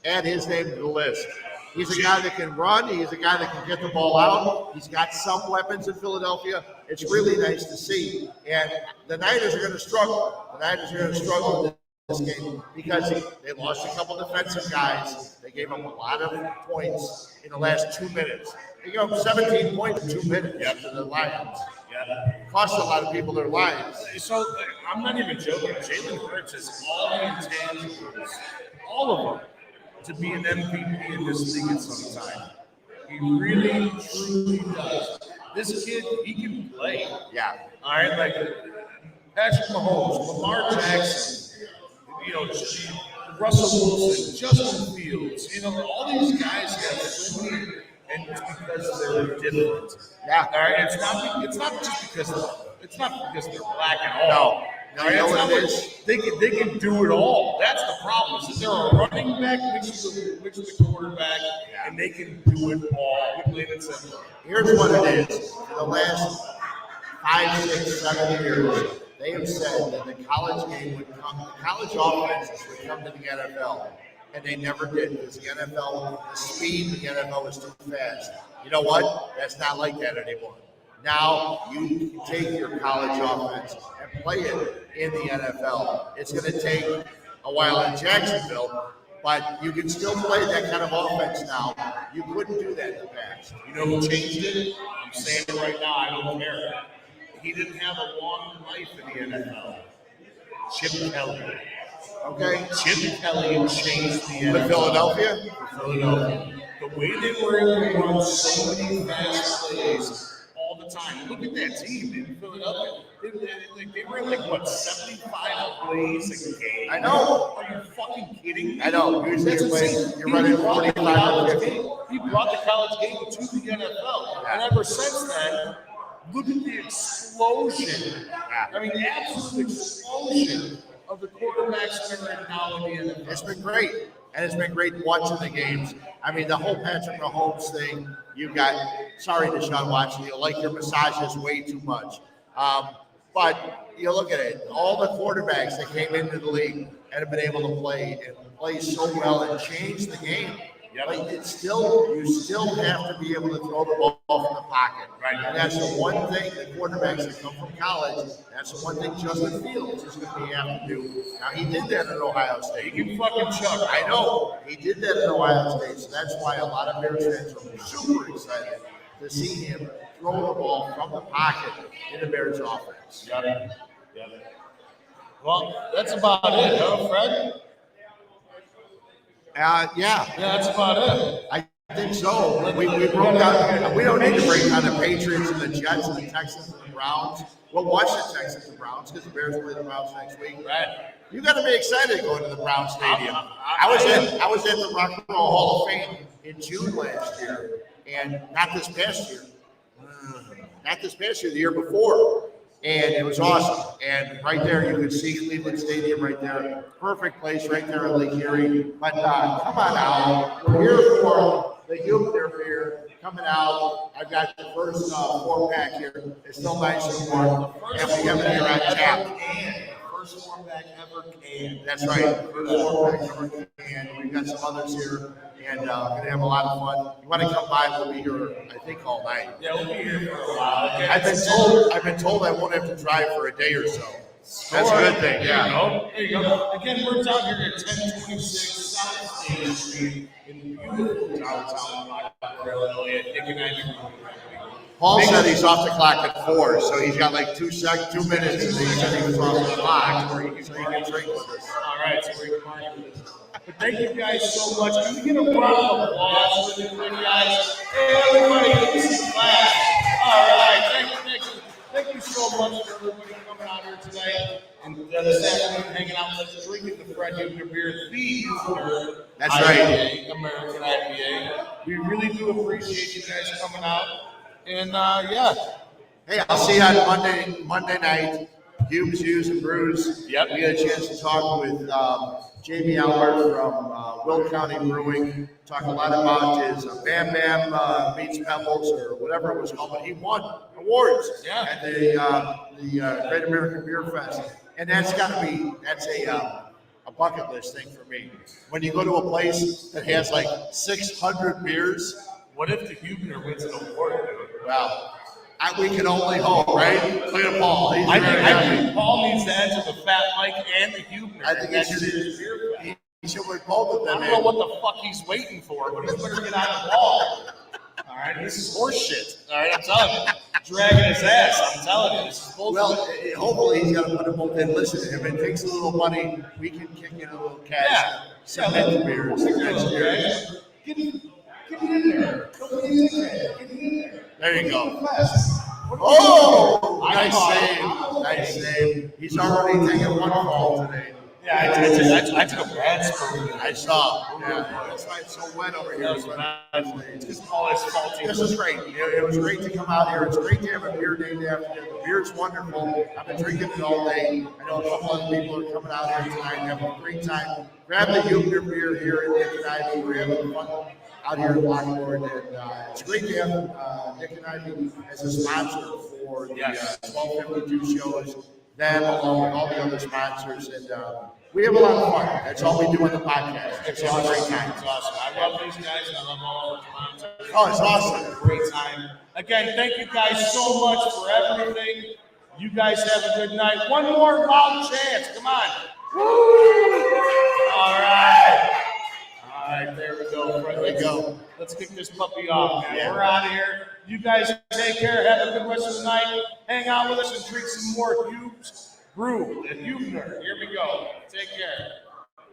add his name to the list. He's a guy that can run. He's a guy that can get the ball out. He's got some weapons in Philadelphia. It's really nice to see. And the Niners are going to struggle. In this game because they lost a couple defensive guys. They gave them a lot of points in the last 2 minutes. They gave them 17 points in 2 minutes to the Lions. Cost a lot of people their lives. So I'm not even joking. Jalen Hurts has all the intangibles, all of them, to be an MVP in this league at some time. He really, truly does. This kid, he can play. Yeah. All right, like Patrick Mahomes, Lamar Jackson, Russell Wilson, Justin Fields. All these guys have so many, and it's because they're different. Yeah. All right. It's not just because they're black and all. No, you know what it is? They can do it all. That's the problem. Is that they're a running back mixed with a quarterback, and they can do it all. Plain and simple. Here's what it is. In the last 5, 6, 7 years, they have said that the college offenses would come to the NFL, and they never did because the speed of the NFL was too fast. You know what? That's not like that anymore. Now you can take your college offense and play it in the NFL. It's going to take a while in Jacksonville, but you can still play that kind of offense now. You couldn't do that in the past. You know who changed it? I'm saying it right now. I don't care. He didn't have a long life in the NFL. Chip Kelly. Okay. Chip Kelly changed the NFL. With Philadelphia? For Philadelphia. The way they were able to run so many fast plays all the time. Look at that team in Philadelphia. They were like, what, 75 plays a game? I know. Are you fucking kidding me? I know. Usually you're running 45 or 50. He brought the college game to the NFL. And ever since then, look at the explosion. I mean, the absolute explosion of the quarterbacks that are now in the NFL. It's been great. And it's been great watching the games. I mean, the whole Patrick Mahomes thing, you got, sorry, Deshaun Watson, you like your massages way too much. But you look at it, all the quarterbacks that came into the league and have been able to play so well and change the game. Yep. Like you still have to be able to throw the ball from the pocket. Right. And that's the one thing the quarterbacks that come from college, that's the one thing Justin Fields is going to have to do. Now, he did that at Ohio State. He can fucking chuck. I know. He did that at Ohio State, so that's why a lot of Bears fans are super excited to see him throw the ball from the pocket in the Bears offense. Yep. Well, that's about it, huh, Fred? Yeah, that's about it. I think so. We broke down. We don't need to break down the Patriots and the Jets and the Texans and the Browns. We'll watch the Texans and Browns because the Bears play the Browns next week. Right. You got to be excited going to the Brown Stadium. I was at the Rock and Roll Hall of Fame in June last year, and not this past year. The year before. And it was awesome. And right there, you could see Cleveland Stadium right there. Perfect place right there on Lake Erie. But come on out. We're here for the Huebner beer coming out. I've got the first 4-pack here. It's still nice and warm. And we have it here on tap. First 4-pack ever can. That's right. First 4-pack ever can. We've got some others here. And we're going to have a lot of fun. You want to come by, we'll be here, I think, all night. Yeah, we'll be here for a while. Okay. I've been told I won't have to drive for a day or so. That's a good thing, yeah. There you go. Again, we're down here at 1026 South State Street in beautiful downtown Lockport, Illinois. Nick and I. Paul said he's off the clock at 4, so he's got like 2 minutes, and he said he was off the clock, so he can drink with us. All right, so we're going to But thank you guys so much. Can we get a round of applause for you guys? Hey, everybody, give me some claps. All right, thank you so much for everybody coming out here today and this afternoon hanging out with us, drinking the Fred Huebner beer, the Huebner. That's IPA, right. American IPA. We really do appreciate you guys coming out. And yeah. Hey, I'll see you on Monday night. Hubes, Hughes, and Brews. Yep. We got a chance to talk with Jamie Albert from Will County Brewing. Talk a lot about his Bam Bam Meets Pebbles or whatever it was called, but he won awards at the Great American Beer Fest. And that's a bucket list thing for me. When you go to a place that has like 600 beers. What if the Huebner wins an award? Well, we can only hope, right? Look at Paul. I think Paul needs to enter the Fat Mike and the Huebner. I think he should win both of them. I don't know what the fuck he's waiting for, but he's better get on the ball. All right, this is horse shit. All right, I'm telling you. Dragging his ass. I'm telling you. This is bullshit. Well, hopefully he's going to put them both in. Listen, if it takes a little money, we can kick in a little cash. Cement beers next year. Get in there. There you go. Oh, nice save. He's already taken one fall today. Yeah, I took a bad spoon. I saw. Yeah, that's why it's so wet over here. It's because Paul is faulty. This is great. It was great to come out here. It's great to have a beer day afternoon. The beer's wonderful. I've been drinking it all day. I know a couple other people are coming out here tonight and having a great time. Grab the Huebner beer here at Nick and Ivy. We're having fun out here in Lockport, and it's great to have Nick and Ivy as a sponsor for the 1252 shows, them along with all the other sponsors, and we have a lot of fun. That's all we do on the podcast. It's all great time. It's awesome. I love these guys, and I love all of them. Oh, it's awesome. Great time. Again, thank you guys so much for everything. You guys have a good night. One more loud chance. Come on. Woo! All right. All right, there we go. There we go. Let's kick this puppy off, man. Yeah. We're out of here. You guys take care. Have a good rest of the night. Hang out with us and drink some more Hubes Brew and Huebner. Here we go. Take care.